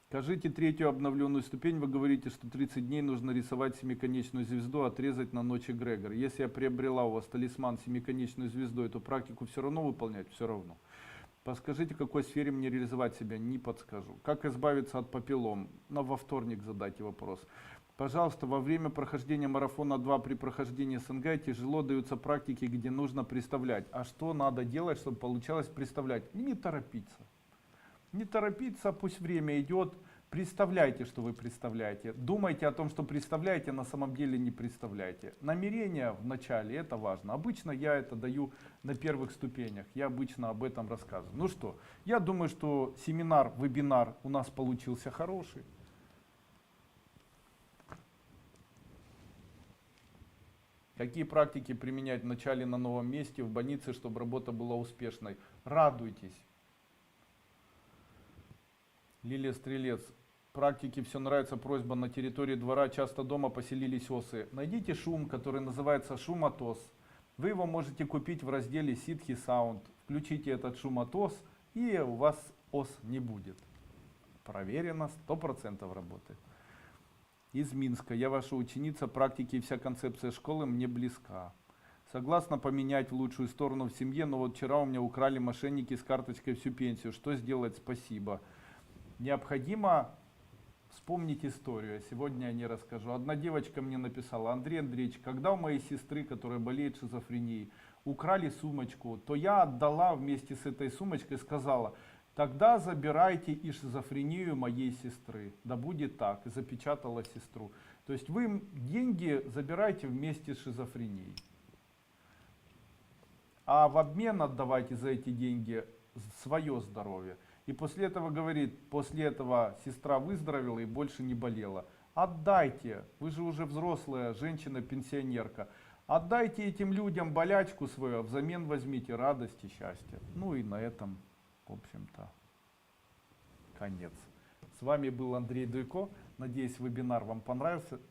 Speaker 1: Скажите третью обновленную ступень, вы говорите, что 30 дней нужно рисовать семиконечную звезду, отрезать на ночь эгрегор. Если я приобрела у вас талисман семиконечную звезду, эту практику все равно выполнять? Все равно. Подскажите, в какой сфере мне реализовать себя? Не подскажу. Как избавиться от папиллом? Во вторник задайте вопрос. Пожалуйста, во время прохождения марафона 2 при прохождении СНГ тяжело даются практики, где нужно представлять. А что надо делать, чтобы получалось представлять? Не торопиться. Не торопиться, пусть время идет. Представляйте, что вы представляете. Думайте о том, что представляете, на самом деле не представляете. Намерение в начале, это важно. Обычно я это даю на первых ступенях. Я обычно об этом рассказываю. Ну что, я думаю, что семинар, вебинар у нас получился хороший. Какие практики применять в начале на новом месте, в больнице, чтобы работа была успешной? Радуйтесь. Лилия Стрелец. Практике все нравится, просьба: на территории двора часто дома поселились осы. Найдите шум, который называется шум от ос. Вы его можете купить в разделе Ситхи Sound. Включите этот шум от ос, и у вас ос не будет. Проверено, 100% работает. Из Минска. Я ваша ученица, практики и вся концепция школы мне близка. Согласна поменять в лучшую сторону в семье, но вот вчера у меня украли мошенники с карточкой всю пенсию. Что сделать? Спасибо. Необходимо вспомнить историю. Сегодня я не расскажу. Одна девочка мне написала: Андрей Андреевич, когда у моей сестры, которая болеет шизофренией, украли сумочку, то я отдала вместе с этой сумочкой, сказала: тогда забирайте и шизофрению моей сестры. Да будет так. И запечатала сестру. То есть вы деньги забираете вместе с шизофренией. А в обмен отдавайте за эти деньги свое здоровье. И после этого говорит, после этого сестра выздоровела и больше не болела. Отдайте, вы же уже взрослая женщина-пенсионерка. Отдайте этим людям болячку свою, а взамен возьмите радость и счастье. Ну и на этом, в общем-то, конец. С вами был Андрей Дуйко. Надеюсь, вебинар вам понравился.